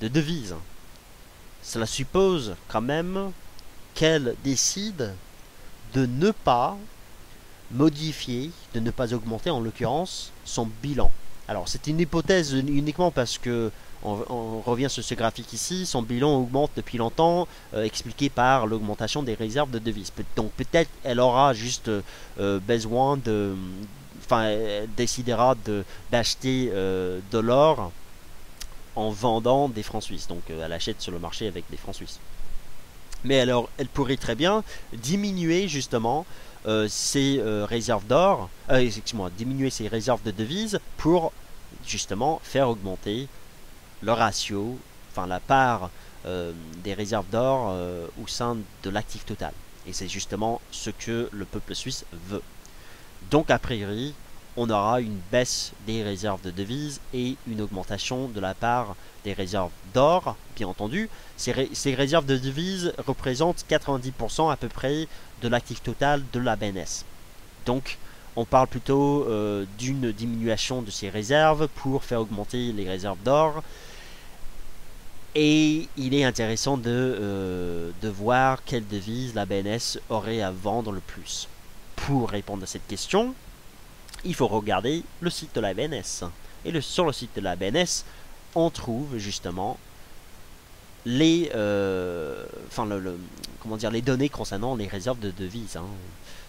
de devises. Cela suppose quand même qu'elle décide de ne pas modifier, de ne pas augmenter en l'occurrence son bilan. Alors c'est une hypothèse uniquement parce que on revient sur ce graphique ici, son bilan augmente depuis longtemps, expliqué par l'augmentation des réserves de devises. Donc peut-être elle aura juste besoin de, enfin elle décidera d'acheter de l'or en vendant des francs suisses. Donc elle achète sur le marché avec des francs suisses. Mais alors elle pourrait très bien diminuer justement ses réserves d'or, excuse-moi, diminuer ses réserves de devises pour justement faire augmenter le ratio, enfin la part des réserves d'or au sein de l'actif total. Et c'est justement ce que le peuple suisse veut. Donc a priori, on aura une baisse des réserves de devises et une augmentation de la part des réserves d'or, bien entendu. Ces réserves de devises représentent 90% à peu près de l'actif total de la BNS. Donc, on parle plutôt d'une diminution de ces réserves pour faire augmenter les réserves d'or. Et il est intéressant de voir quelle devise la BNS aurait à vendre le plus. Pour répondre à cette question, il faut regarder le site de la BNS. Et sur le site de la BNS, on trouve justement les, les données concernant les réserves de devises.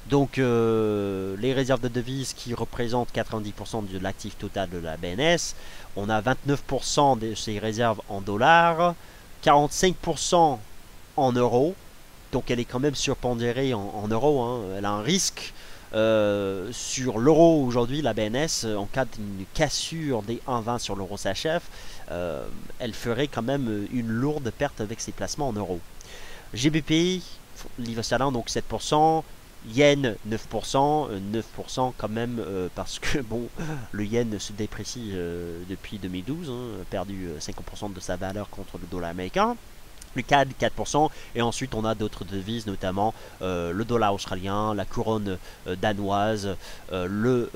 Donc, les réserves de devises qui représentent 90% de l'actif total de la BNS, on a 29% de ces réserves en dollars, 45% en euros, donc elle est quand même surpondérée en euros, elle a un risque. Sur l'euro aujourd'hui, la BNS, en cas d'une cassure des 1,20 sur l'euro CHF, elle ferait quand même une lourde perte avec ses placements en euros. GBP, livre sterling, donc 7%, yen 9%, 9% quand même parce que bon, le yen se déprécie depuis 2012, a perdu 50% de sa valeur contre le dollar américain. Le CAD 4%, et ensuite on a d'autres devises, notamment le dollar australien, la couronne danoise, le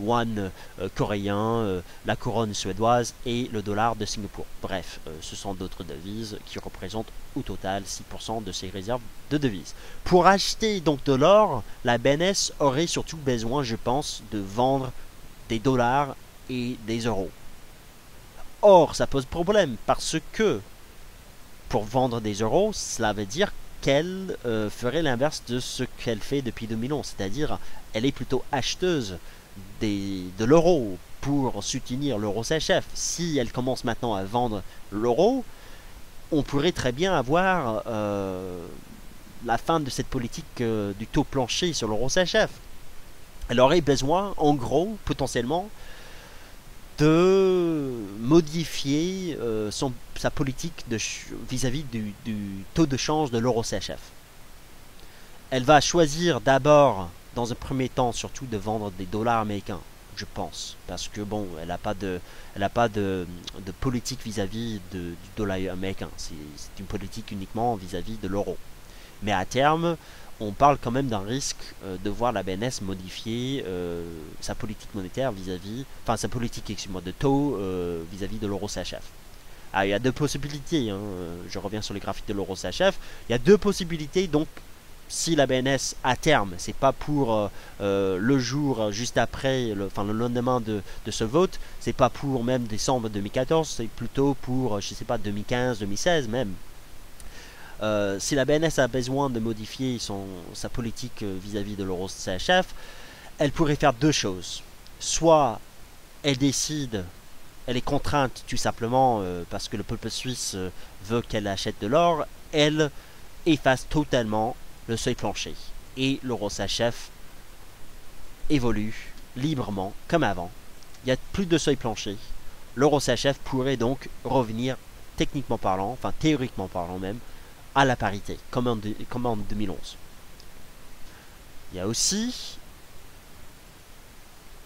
won coréen, la couronne suédoise et le dollar de Singapour. Bref, ce sont d'autres devises qui représentent au total 6% de ces réserves de devises. Pour acheter donc de l'or, la BNS aurait surtout besoin, je pense, de vendre des dollars et des euros. Or, ça pose problème parce que pour vendre des euros, cela veut dire qu'elle ferait l'inverse de ce qu'elle fait depuis 2011, c'est-à-dire elle est plutôt acheteuse de l'euro pour soutenir l'euro CHF. Si elle commence maintenant à vendre l'euro, on pourrait très bien avoir la fin de cette politique du taux plancher sur l'euro CHF. Elle aurait besoin, en gros, potentiellement, de modifier sa politique vis-à-vis du taux de change de l'euro CHF. Elle va choisir d'abord, dans un premier temps, surtout de vendre des dollars américains, je pense, parce que bon, elle n'a pas de politique vis-à-vis du dollar américain. C'est une politique uniquement vis-à-vis de l'euro. Mais à terme, on parle quand même d'un risque de voir la BNS modifier sa politique monétaire sa politique, de taux vis-à-vis de l'euro CHF. Alors, il y a deux possibilités, je reviens sur les graphiques de l'euro CHF, il y a deux possibilités, donc si la BNS à terme, c'est pas pour le jour juste après, le lendemain de ce vote, c'est pas pour même décembre 2014, c'est plutôt pour, je sais pas, 2015, 2016 même. Si la BNS a besoin de modifier sa politique vis-à-vis de l'euro CHF, elle pourrait faire deux choses. Soit elle décide, elle est contrainte tout simplement parce que le peuple suisse veut qu'elle achète de l'or, elle efface totalement le seuil plancher. Et l'euro CHF évolue librement comme avant. Il n'y a plus de seuil plancher. L'euro CHF pourrait donc revenir techniquement parlant, enfin théoriquement parlant même, à la parité, comme en 2011. Il y a aussi,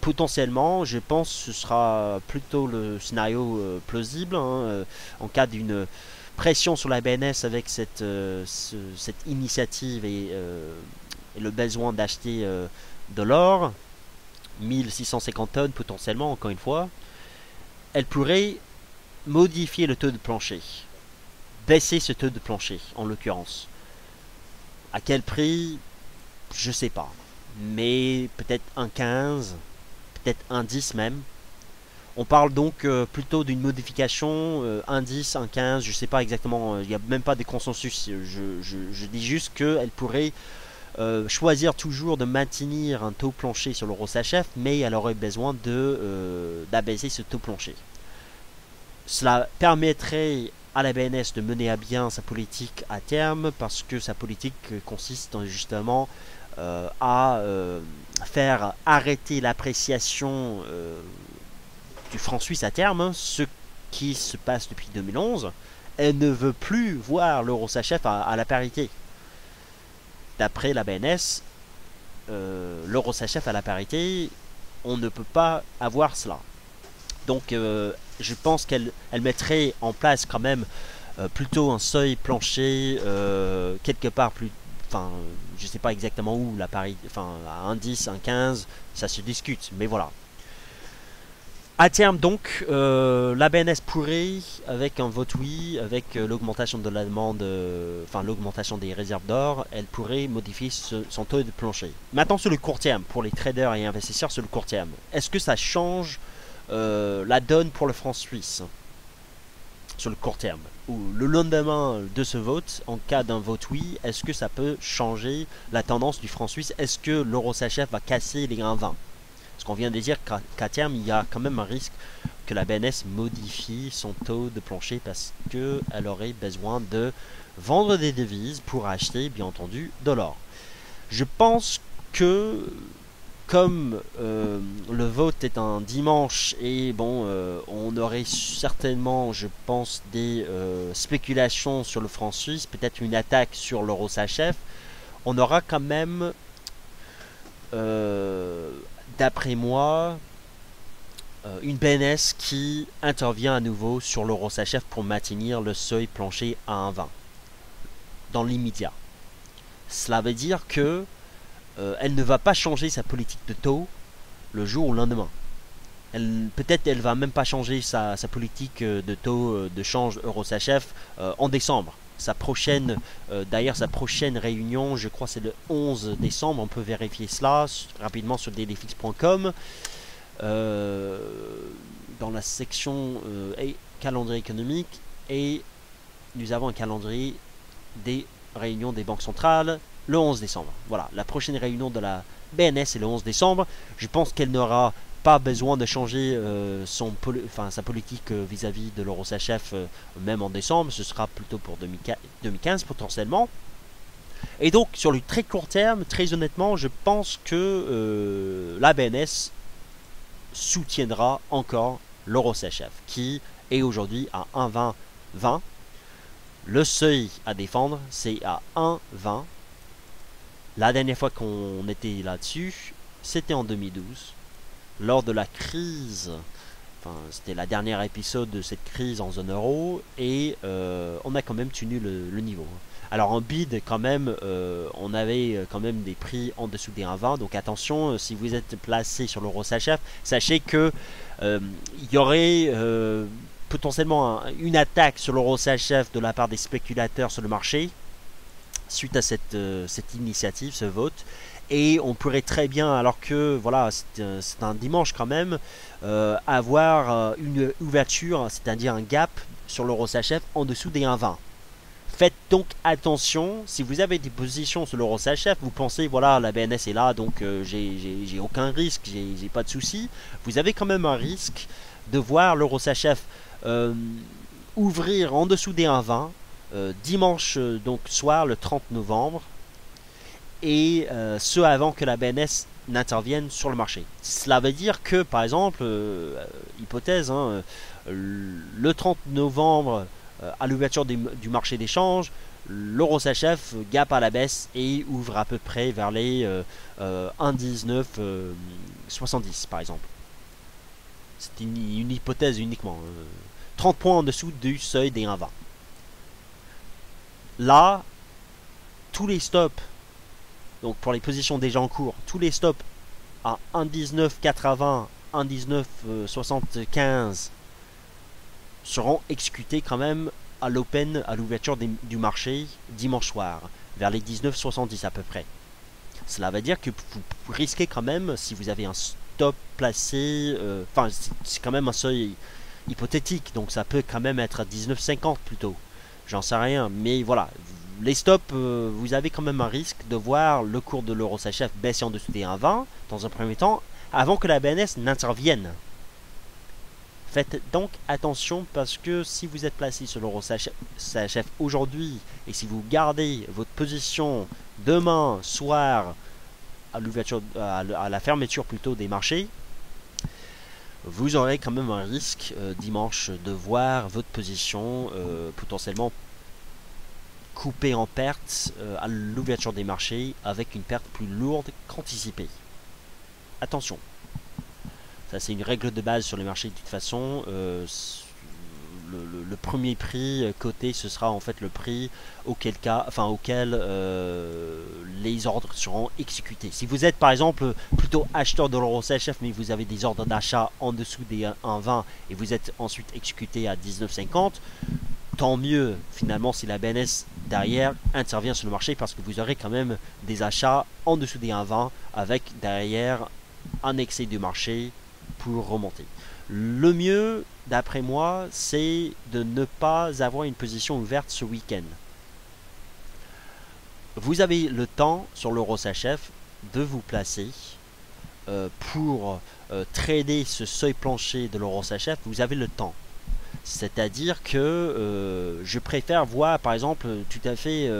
potentiellement, je pense que ce sera plutôt le scénario plausible, en cas d'une pression sur la BNS avec cette initiative et le besoin d'acheter de l'or, 1650 tonnes potentiellement, encore une fois, elle pourrait modifier le taux de plancher. Baisser ce taux de plancher, en l'occurrence. À quel prix? Je sais pas. Mais peut-être 1,15, peut-être 1,10 même. On parle donc plutôt d'une modification 1,10, 1,15, je sais pas exactement, il n'y a même pas de consensus. Je dis juste qu'elle pourrait choisir toujours de maintenir un taux plancher sur l'euro CHF, mais elle aurait besoin d'abaisser ce taux plancher. Cela permettrait à la BNS de mener à bien sa politique à terme, parce que sa politique consiste justement à faire arrêter l'appréciation du franc suisse à terme, ce qui se passe depuis 2011. Elle ne veut plus voir l'euro CHF à la parité. D'après la BNS, l'euro CHF à la parité, on ne peut pas avoir cela. Donc je pense qu'elle mettrait en place quand même plutôt un seuil plancher quelque part plus, enfin je sais pas exactement où, la Paris, enfin à 1,10, 1,15, ça se discute, mais voilà. À terme donc, la BNS pourrait, avec un vote oui, avec l'augmentation de la demande, enfin l'augmentation des réserves d'or, elle pourrait modifier son taux de plancher. Maintenant sur le court terme, pour les traders et investisseurs sur le court terme, est-ce que ça change la donne pour le franc suisse sur le court terme? Ou le lendemain de ce vote, en cas d'un vote oui, est-ce que ça peut changer la tendance du franc suisse? Est-ce que l'euro SHF va casser les 1,20? Parce qu'on vient de dire qu'à terme, il y a quand même un risque que la BNS modifie son taux de plancher parce qu'elle aurait besoin de vendre des devises pour acheter, bien entendu, de l'or. Je pense que, comme le vote est un dimanche et bon, on aurait certainement, je pense, des spéculations sur le franc suisse, peut-être une attaque sur l'euro SHF, on aura quand même... d'après moi, une BNS qui intervient à nouveau sur l'euro SHF pour maintenir le seuil plancher à 1,20 dans l'immédiat. Cela veut dire que elle ne va pas changer sa politique de taux le jour ou le lendemain. Peut-être elle va même pas changer sa politique de taux de change euro SHF en décembre. D'ailleurs sa prochaine réunion, je crois c'est le 11 décembre, on peut vérifier cela rapidement sur dailyfix.com dans la section calendrier économique, et nous avons un calendrier des réunions des banques centrales le 11 décembre. Voilà, la prochaine réunion de la BNS est le 11 décembre. Je pense qu'elle n'aura pas besoin de changer sa politique vis-à-vis de l'euro SHF même en décembre. Ce sera plutôt pour 2015 potentiellement. Et donc sur le très court terme, très honnêtement, je pense que la BNS soutiendra encore l'euro SHF qui est aujourd'hui à 1,2020. Le seuil à défendre c'est à 1,20. La dernière fois qu'on était là-dessus, c'était en 2012. Lors de la crise, enfin c'était la dernière épisode de cette crise en zone euro, et on a quand même tenu le niveau. Alors en bid quand même, on avait quand même des prix en dessous des 1,20, donc attention, si vous êtes placé sur l'euro SHF, sachez que il y aurait potentiellement une attaque sur l'euro SHF de la part des spéculateurs sur le marché suite à cette initiative, ce vote. Et on pourrait très bien, alors que voilà, c'est un dimanche quand même, avoir une ouverture, c'est-à-dire un gap sur l'euro SHF en dessous des 1,20. Faites donc attention, si vous avez des positions sur l'euro SHF, vous pensez voilà la BNS est là, donc j'ai aucun risque, j'ai pas de souci. Vous avez quand même un risque de voir l'euro SHF ouvrir en dessous des 1,20 dimanche donc soir le 30 novembre, et ce avant que la BNS n'intervienne sur le marché. Cela veut dire que par exemple, hypothèse, le 30 novembre à l'ouverture du marché d'échange, l'euro SHF gap à la baisse et ouvre à peu près vers les 1,1970 par exemple. C'est une hypothèse uniquement. 30 points en dessous du seuil des 1,20. Là, tous les stops, donc pour les positions déjà en cours, tous les stops à 1,1980, 1,1975 seront exécutés quand même à l'open, à l'ouverture du marché dimanche soir, vers les 19,70 à peu près. Cela veut dire que vous risquez quand même, si vous avez un stop placé, enfin c'est quand même un seuil hypothétique, donc ça peut quand même être à 19,50 plutôt. J'en sais rien, mais voilà, les stops, vous avez quand même un risque de voir le cours de l'euro SHF baisser en dessous des 1,20 dans un premier temps, avant que la BNS n'intervienne. Faites donc attention, parce que si vous êtes placé sur l'euro SHF aujourd'hui, et si vous gardez votre position demain soir à l'ouverture, à la fermeture plutôt des marchés, vous aurez quand même un risque dimanche de voir votre position potentiellement coupée en perte à l'ouverture des marchés, avec une perte plus lourde qu'anticipée. Attention. Ça c'est une règle de base sur les marchés de toute façon. Le premier prix coté, ce sera en fait le prix auquel les ordres seront exécutés. Si vous êtes par exemple plutôt acheteur de l'euro CHF mais vous avez des ordres d'achat en dessous des 1,20 et vous êtes ensuite exécuté à 19,50, tant mieux finalement si la BNS derrière intervient sur le marché parce que vous aurez quand même des achats en dessous des 1,20 avec derrière un excès du marché pour remonter. Le mieux, d'après moi, c'est de ne pas avoir une position ouverte ce week-end. Vous avez le temps sur l'euro CHF de vous placer pour trader ce seuil plancher de l'euro CHF. Vous avez le temps. C'est-à-dire que je préfère voir par exemple tout à fait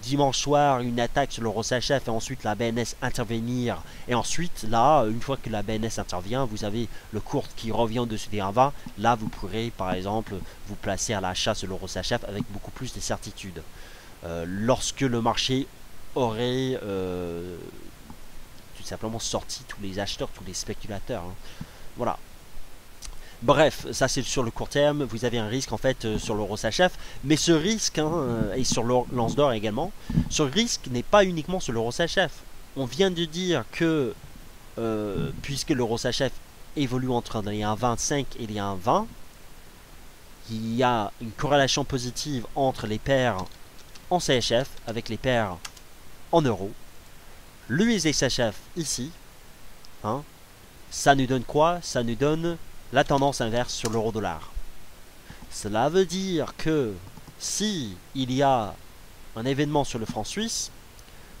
dimanche soir une attaque sur l'euro CHF et ensuite la BNS intervenir et ensuite là une fois que la BNS intervient vous avez le cours qui revient au-dessus des 1,20. Là vous pourrez par exemple vous placer à l'achat sur l'euro CHF avec beaucoup plus de certitude. Lorsque le marché aurait tout simplement sorti tous les acheteurs, tous les spéculateurs. Voilà. Bref, ça c'est sur le court terme, vous avez un risque en fait sur l'euro CHF, mais ce risque, et sur l'Once d'or également, ce risque n'est pas uniquement sur l'euro CHF. On vient de dire que puisque l'euro CHF évolue entre les 1,25 et les 1,20, il y a une corrélation positive entre les paires en CHF avec les paires en euros. L'USD CHF ici, ça nous donne quoi? Ça nous donne la tendance inverse sur l'euro-dollar. Cela veut dire que si il y a un événement sur le franc suisse,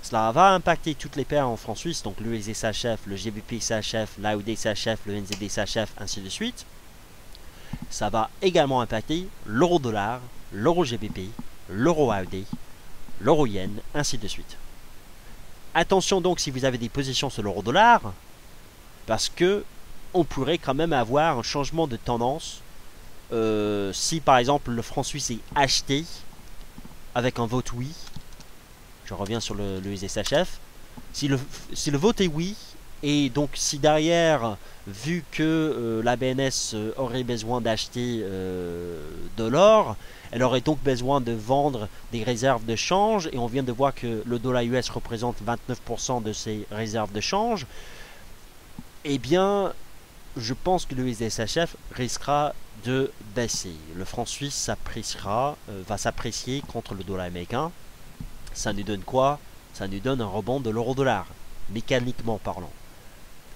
cela va impacter toutes les paires en franc suisse, donc l'USD CHF, le GBP CHF, l'AUD CHF, le NZD CHF, ainsi de suite. Ça va également impacter l'euro-dollar, l'euro GBP, l'euro AUD, l'euro yen, ainsi de suite. Attention donc si vous avez des positions sur l'euro-dollar, parce que on pourrait quand même avoir un changement de tendance si par exemple le franc suisse est acheté avec un vote oui. Je reviens sur le USD-CHF. Si le vote est oui, et donc si derrière, vu que la BNS aurait besoin d'acheter de l'or, elle aurait donc besoin de vendre des réserves de change, et on vient de voir que le dollar US représente 29% de ses réserves de change, eh bien je pense que le USD-CHF risquera de baisser. Le franc suisse va s'apprécier contre le dollar américain. Ça nous donne quoi? Ça nous donne un rebond de l'euro-dollar, mécaniquement parlant.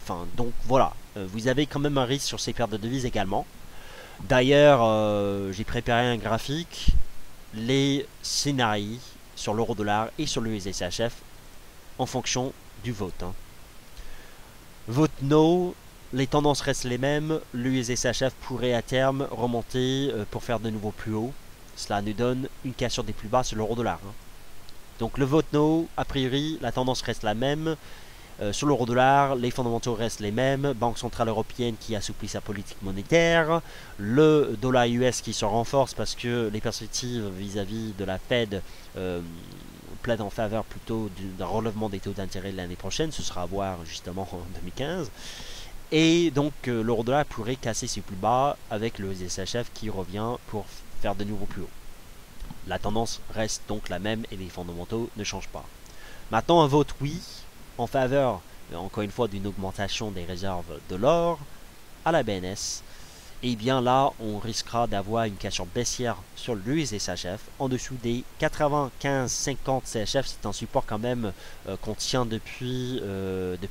Enfin, donc voilà, vous avez quand même un risque sur ces paires de devises également. D'ailleurs, j'ai préparé un graphique, les scénarios sur l'euro-dollar et sur le USD-CHF en fonction du vote. Vote no. Les tendances restent les mêmes, l'USD-CHF pourrait à terme remonter pour faire de nouveau plus haut. Cela nous donne une cassure des plus bas sur l'euro-dollar. Donc le vote no, a priori, la tendance reste la même. Sur l'euro-dollar, les fondamentaux restent les mêmes. Banque centrale européenne qui assouplit sa politique monétaire. Le dollar US qui se renforce parce que les perspectives vis-à-vis de la Fed plaident en faveur plutôt d'un relèvement des taux d'intérêt de l'année prochaine. Ce sera à voir justement en 2015. Et donc l'euro-dollar pourrait casser ses plus bas avec le USD-CHF qui revient pour faire de nouveau plus haut. La tendance reste donc la même et les fondamentaux ne changent pas. Maintenant un vote oui en faveur, encore une fois, d'une augmentation des réserves de l'or à la BNS. Et bien là on risquera d'avoir une cassure baissière sur l'USD-CHF en dessous des 95,50 CHF. C'est un support quand même qu'on tient depuis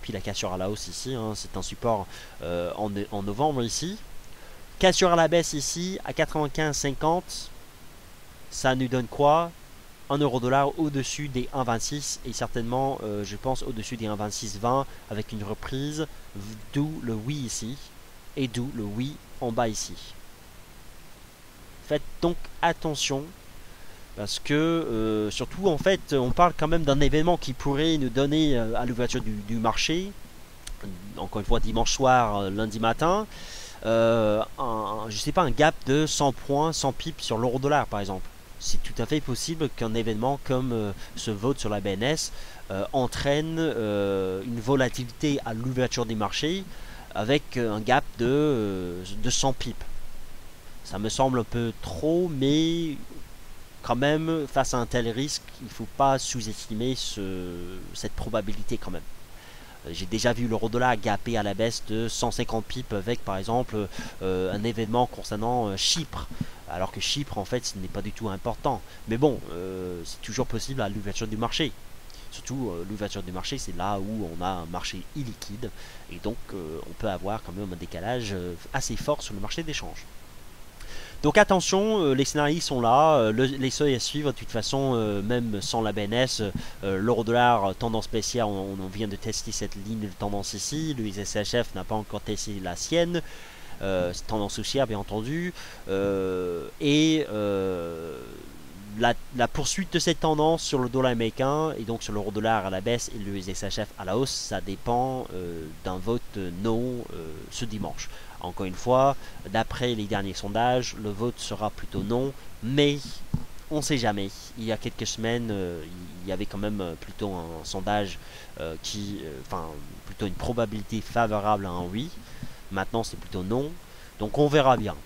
la cassure à la hausse ici. C'est un support en novembre ici. Cassure à la baisse ici à 95,50. Ça nous donne quoi? 1 euro-dollar au-dessus des 1,26 et certainement je pense au-dessus des 1,2620 avec une reprise, d'où le oui ici et d'où le oui en bas ici. Faites donc attention parce que surtout en fait on parle quand même d'un événement qui pourrait nous donner à l'ouverture du marché, encore une fois dimanche soir, lundi matin, je sais pas, un gap de 100 points, 100 pips sur l'euro-dollar par exemple. C'est tout à fait possible qu'un événement comme ce vote sur la BNS entraîne une volatilité à l'ouverture des marchés avec un gap de 100 pips. Ça me semble un peu trop, mais quand même, face à un tel risque, il ne faut pas sous-estimer cette probabilité quand même. J'ai déjà vu l'euro-dollar gapper à la baisse de 150 pips avec par exemple un événement concernant Chypre. Alors que Chypre en fait ce n'est pas du tout important. Mais bon, c'est toujours possible à l'ouverture du marché. Surtout l'ouverture du marché, c'est là où on a un marché illiquide. Et donc on peut avoir quand même un décalage assez fort sur le marché d'échange. Donc attention, les scénarios sont là, les seuils à suivre, de toute façon, même sans la BNS, l'euro-dollar tendance baissière, on vient de tester cette ligne de tendance ici, le SHF n'a pas encore testé la sienne, tendance haussière bien entendu, la poursuite de cette tendance sur le dollar américain et donc sur l'euro-dollar à la baisse et le SHF à la hausse, ça dépend d'un vote non ce dimanche. Encore une fois, d'après les derniers sondages, le vote sera plutôt non, mais on ne sait jamais. Il y a quelques semaines, il y avait quand même plutôt un sondage plutôt une probabilité favorable à un oui. Maintenant, c'est plutôt non. Donc on verra bien.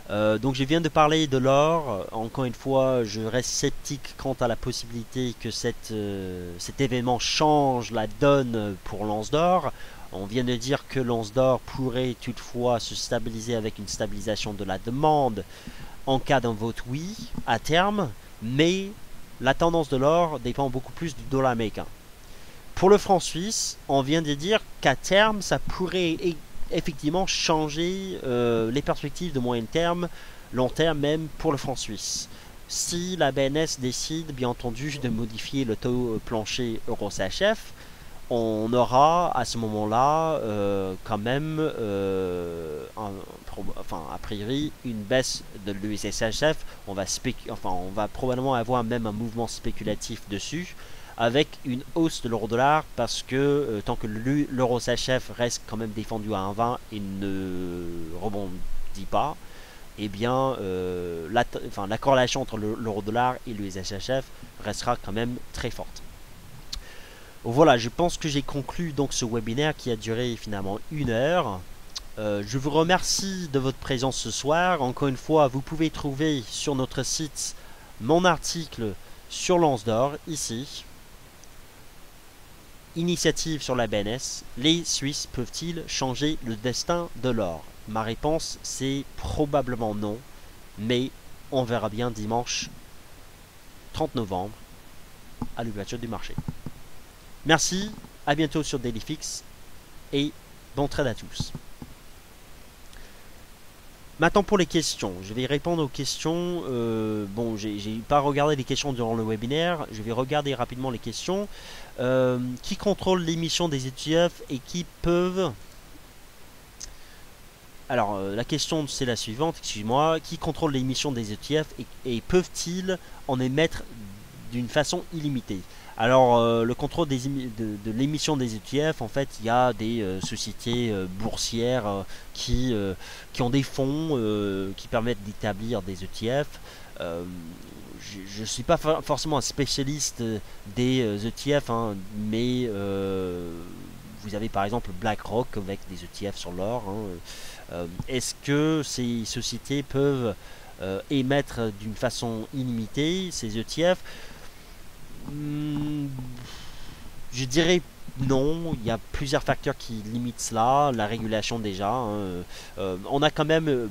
Donc je viens de parler de l'or. Encore une fois, je reste sceptique quant à la possibilité que cet événement change la donne pour l'once d'or. On vient de dire que l'once d'or pourrait toutefois se stabiliser avec une stabilisation de la demande en cas d'un vote oui à terme, mais la tendance de l'or dépend beaucoup plus du dollar américain. Pour le franc suisse, on vient de dire qu'à terme, ça pourrait effectivement changer les perspectives de moyen terme, long terme même pour le franc suisse. Si la BNS décide bien entendu de modifier le taux plancher euro-CHF, on aura à ce moment-là quand même a priori une baisse de l'USSHF. On va probablement avoir même un mouvement spéculatif dessus avec une hausse de l'euro-dollar parce que tant que l'euro-CHF reste quand même défendu à 1,20 et ne rebondit pas, eh bien la corrélation entre l'euro-dollar et l'USSHF restera quand même très forte. Voilà, je pense que j'ai conclu donc ce webinaire qui a duré finalement 1 heure. Je vous remercie de votre présence ce soir. Encore une fois, vous pouvez trouver sur notre site mon article sur l'once d'or, ici. Initiative sur la BNS. Les Suisses peuvent-ils changer le destin de l'or? Ma réponse, c'est probablement non. Mais on verra bien dimanche 30 novembre à l'ouverture du marché. Merci, à bientôt sur Dailyfix et bon trade à tous. Maintenant pour les questions, je vais répondre aux questions. Bon, j'ai pas regardé les questions durant le webinaire, je vais regarder rapidement les questions. Qui contrôle l'émission des ETF et qui peuvent... Alors, la question c'est la suivante, excuse-moi. Qui contrôle l'émission des ETF et peuvent-ils en émettre d'une façon illimitée? Alors, le contrôle de l'émission des ETF, en fait, il y a des sociétés boursières qui ont des fonds qui permettent d'établir des ETF. Je ne suis pas forcément un spécialiste des ETF, hein, mais vous avez par exemple BlackRock avec des ETF sur l'or. Hein. Est-ce que ces sociétés peuvent émettre d'une façon illimitée ces ETF? Je dirais non, il y a plusieurs facteurs qui limitent cela, la régulation déjà. Hein. On a quand même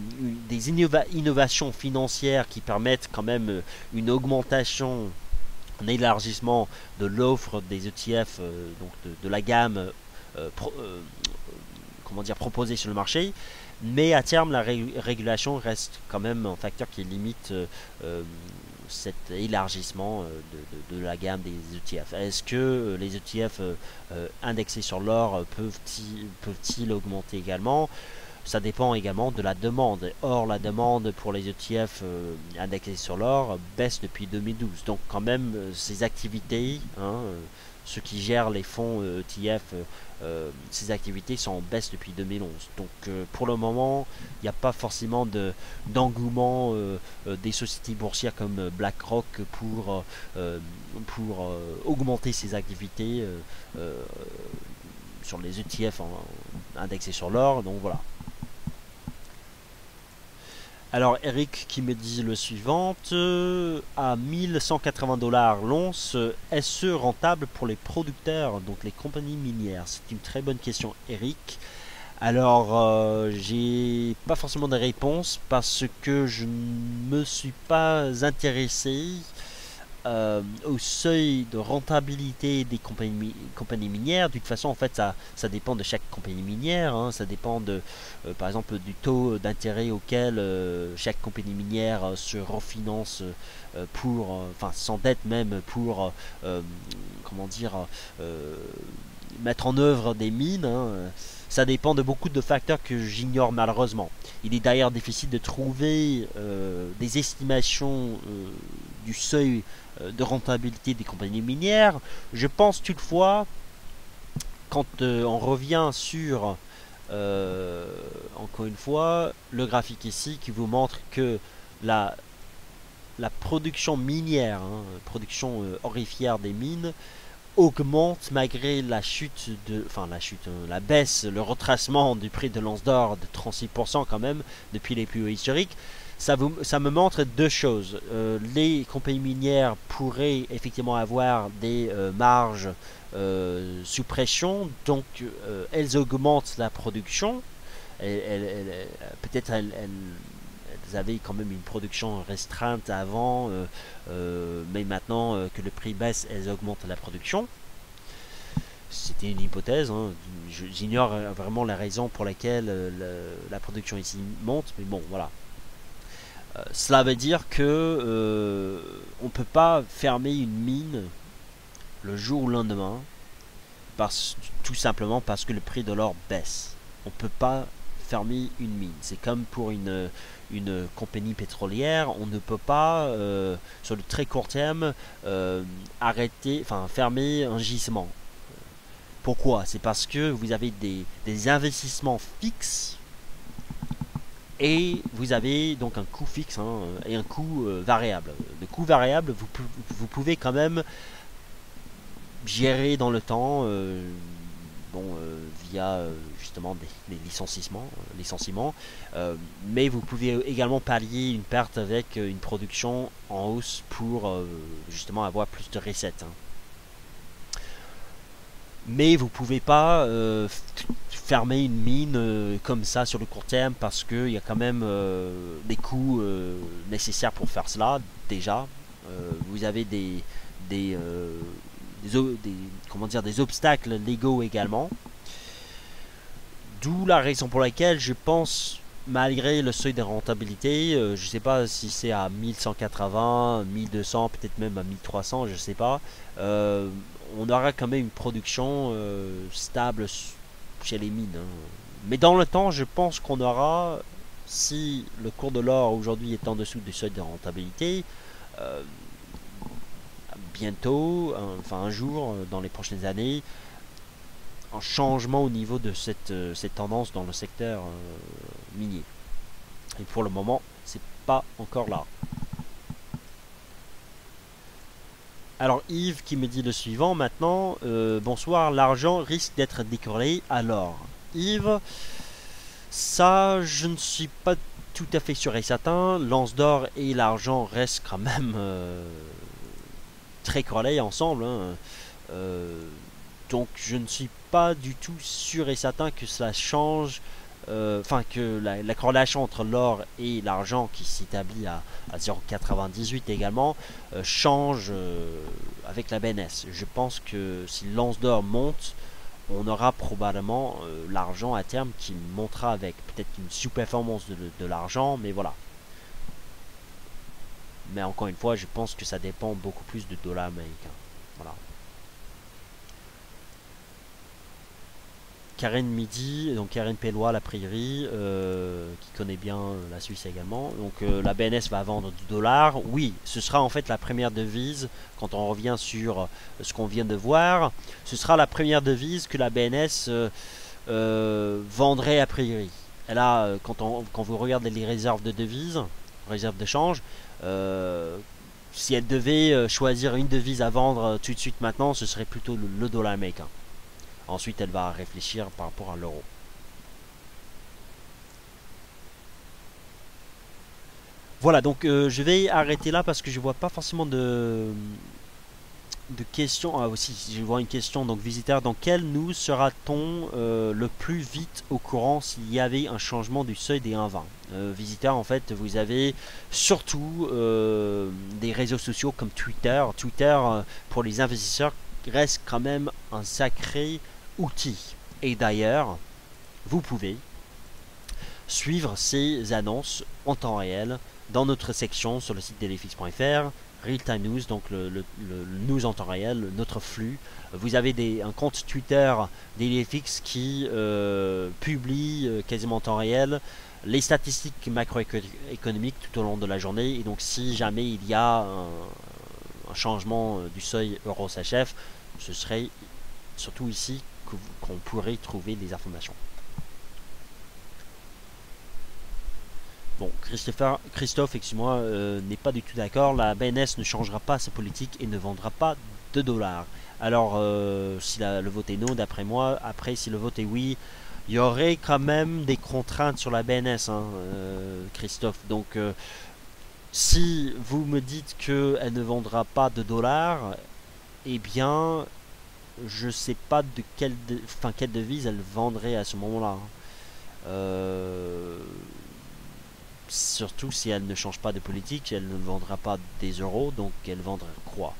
des innovations financières qui permettent quand même une augmentation, un élargissement de l'offre des ETF, donc de la gamme proposée sur le marché. Mais à terme, la régulation reste quand même un facteur qui limite cet élargissement de la gamme des ETF. Est-ce que les ETF indexés sur l'or peuvent-ils augmenter également? Ça dépend également de la demande. Or, la demande pour les ETF indexés sur l'or baisse depuis 2012. Donc quand même, ces activités, hein, ceux qui gèrent les fonds ETF, ces activités sont en baisse depuis 2011. Donc pour le moment, il n'y a pas forcément d'engouement des sociétés boursières comme BlackRock pour augmenter ses activités sur les ETF indexé sur l'or, donc voilà. Alors Eric qui me dit le suivant, à 1180 $ l'once, est-ce rentable pour les producteurs, donc les compagnies minières? C'est une très bonne question Eric. Alors j'ai pas forcément de réponse parce que je ne me suis pas intéressé au seuil de rentabilité des compagnies minières. De toute façon, en fait, ça dépend de chaque compagnie minière, hein. Ça dépend de, par exemple, du taux d'intérêt auquel chaque compagnie minière se refinance enfin, s'endette même pour, comment dire, mettre en œuvre des mines, hein. Ça dépend de beaucoup de facteurs que j'ignore malheureusement. Il est d'ailleurs difficile de trouver des estimations du seuil de rentabilité des compagnies minières. Je pense toutefois, quand on revient sur, encore une fois, le graphique ici qui vous montre que la production minière, hein, production aurifère des mines, augmente malgré la chute la baisse, le retracement du prix de l'once d'or de 36% quand même depuis les plus hauts historiques. Ça me montre deux choses. Les compagnies minières pourraient effectivement avoir des marges sous pression, donc elles augmentent la production. Peut-être elles avaient quand même une production restreinte avant, mais maintenant que le prix baisse, elles augmentent la production. C'était une hypothèse, hein. J'ignore vraiment la raison pour laquelle la production ici monte, mais bon, voilà. Cela veut dire que on ne peut pas fermer une mine le jour ou le lendemain, tout simplement parce que le prix de l'or baisse. On ne peut pas fermer une mine. C'est comme pour une compagnie pétrolière, on ne peut pas, sur le très court terme, fermer un gisement. Pourquoi? C'est parce que vous avez des investissements fixes et vous avez donc un coût fixe, hein, et un coût variable. Le coût variable, vous pouvez quand même gérer dans le temps, via justement des licenciements, mais vous pouvez également pallier une perte avec une production en hausse pour justement avoir plus de recettes, hein. Mais vous pouvez pas fermer une mine comme ça sur le court terme parce qu'il y a quand même des coûts nécessaires pour faire cela. Déjà, vous avez des obstacles légaux également. D'où la raison pour laquelle je pense, malgré le seuil de rentabilité, je ne sais pas si c'est à 1180, 1200, peut-être même à 1300, je ne sais pas, on aura quand même une production stable chez les mines, hein. Mais dans le temps, je pense qu'on aura, si le cours de l'or aujourd'hui est en dessous du seuil de rentabilité, bientôt, un jour, dans les prochaines années, un changement au niveau de cette tendance dans le secteur minier. Et pour le moment, c'est pas encore là. Alors Yves qui me dit le suivant maintenant, bonsoir, l'argent risque d'être décorrélé à l'or. Yves, ça je ne suis pas tout à fait sûr et certain. L'once d'or et l'argent restent quand même très corrélés ensemble, hein. Donc je ne suis pas du tout sûr et certain que cela change, que la corrélation entre l'or et l'argent qui s'établit à 0,98 également change avec la BNS. Je pense que si l'once d'or monte, on aura probablement l'argent à terme qui montera avec peut-être une sous-performance de l'argent, mais voilà. Mais encore une fois, je pense que ça dépend beaucoup plus du dollar américain. Voilà. Karen Midi, donc Karen Pellois, la prairie, qui connaît bien la Suisse également. Donc la BNS va vendre du dollar. Oui, ce sera en fait la première devise, quand on revient sur ce qu'on vient de voir, ce sera la première devise que la BNS vendrait a priori. Et là, quand vous regardez les réserves de devises, réserves de change, si elle devait choisir une devise à vendre tout de suite maintenant, ce serait plutôt le dollar américain. Ensuite, elle va réfléchir par rapport à l'euro. Voilà, donc je vais arrêter là parce que je vois pas forcément de questions. Ah aussi, je vois une question. Donc visiteur, dans quelle news sera-t-on le plus vite au courant s'il y avait un changement du seuil des 1,20 visiteur, en fait, vous avez surtout des réseaux sociaux comme Twitter. Twitter, pour les investisseurs, reste quand même un sacré outil. Et d'ailleurs, vous pouvez suivre ces annonces en temps réel dans notre section sur le site delefix.fr, Real Time News, donc le news en temps réel, notre flux. Vous avez un compte Twitter Delefix qui publie quasiment en temps réel les statistiques macroéconomiques tout au long de la journée. Et donc si jamais il y a un changement du seuil euro-CHF, ce serait surtout ici qu'on pourrait trouver des informations. Bon, Christophe, excuse-moi, n'est pas du tout d'accord. La BNS ne changera pas sa politique et ne vendra pas de dollars. Alors, si le vote est non, d'après moi, après, si le vote est oui, il y aurait quand même des contraintes sur la BNS, hein, Christophe. Donc, si vous me dites qu'elle ne vendra pas de dollars, eh bien, je sais pas de quelle devise elle vendrait à ce moment-là. Euh, Surtout si elle ne change pas de politique, elle ne vendra pas des euros, donc elle vendra quoi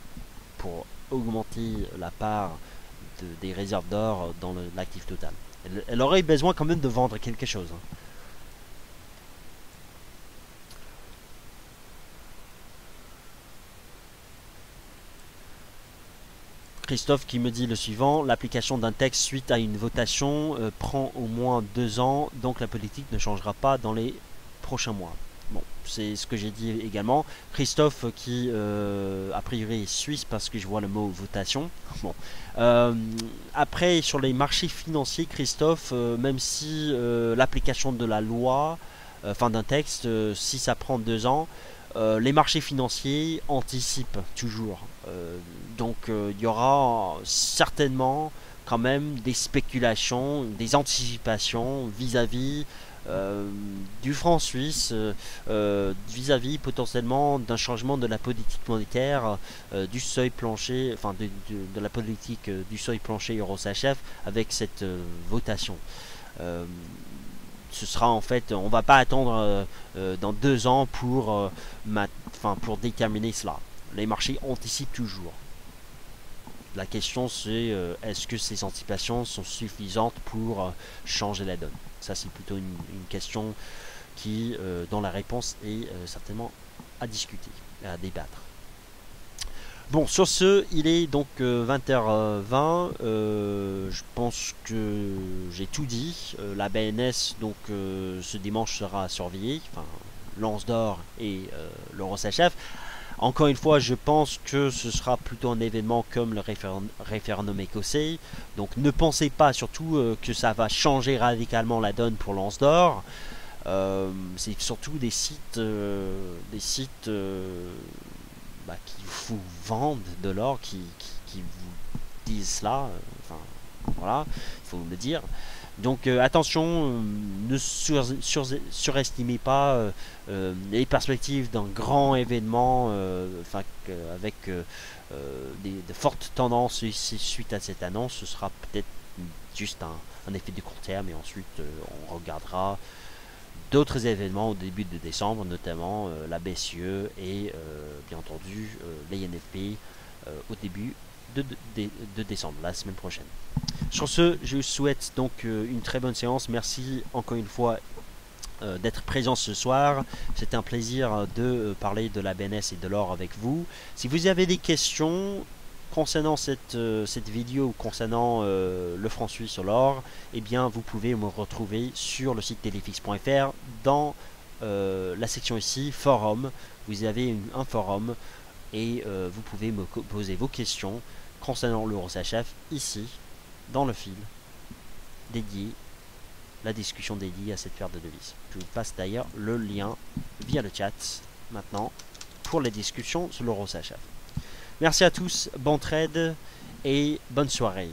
pour augmenter la part des réserves d'or dans l'actif total. Elle aurait besoin quand même de vendre quelque chose, hein. Christophe qui me dit le suivant: l'application d'un texte suite à une votation prend au moins 2 ans, donc la politique ne changera pas dans les prochains mois. Bon, c'est ce que j'ai dit également. Christophe qui a priori est suisse parce que je vois le mot votation. Bon. Euh, Après sur les marchés financiers, Christophe, même si l'application de la loi, enfin d'un texte, si ça prend 2 ans, les marchés financiers anticipent toujours. Donc il y aura certainement quand même des spéculations, des anticipations vis-à-vis du franc suisse, vis-à-vis potentiellement d'un changement de la politique monétaire, du seuil plancher, enfin de la politique du seuil plancher euro-CHF avec cette votation. Euh, Ce sera en fait, on va pas attendre dans 2 ans pour déterminer cela. Les marchés anticipent toujours. La question c'est est-ce que ces anticipations sont suffisantes pour changer la donne. Ça c'est plutôt une question dont la réponse est certainement à discuter, à débattre. Bon, sur ce, il est donc 20h20. Je pense que j'ai tout dit. La BNS, donc, ce dimanche sera surveillée. Enfin, Lance d'Or et l'Euro-CHF. Encore une fois, je pense que ce sera plutôt un événement comme le référendum écossais. Donc, ne pensez pas surtout que ça va changer radicalement la donne pour Lance d'Or. C'est surtout des sites, qui vous vendent de l'or, qui vous disent cela. Enfin, voilà, il faut le dire. Donc attention, ne surestimez pas les perspectives d'un grand événement, avec de fortes tendances suite à cette annonce. Ce sera peut-être juste un effet de court terme et ensuite on regardera d'autres événements au début de décembre, notamment la BCE et bien entendu les NFP au début de décembre, la semaine prochaine. Sur ce, je vous souhaite donc une très bonne séance. Merci encore une fois d'être présent ce soir. C'était un plaisir de parler de la BNS et de l'or avec vous. Si vous avez des questions concernant cette vidéo, concernant le franc suisse sur l'or, eh bien vous pouvez me retrouver sur le site delefix.fr dans la section ici, forum. Vous avez un forum et vous pouvez me poser vos questions concernant l'euro-CHF ici dans le fil dédié, la discussion dédiée à cette paire de devises. Je vous passe d'ailleurs le lien via le chat maintenant pour les discussions sur l'euro-CHF. Merci à tous, bon trade et bonne soirée.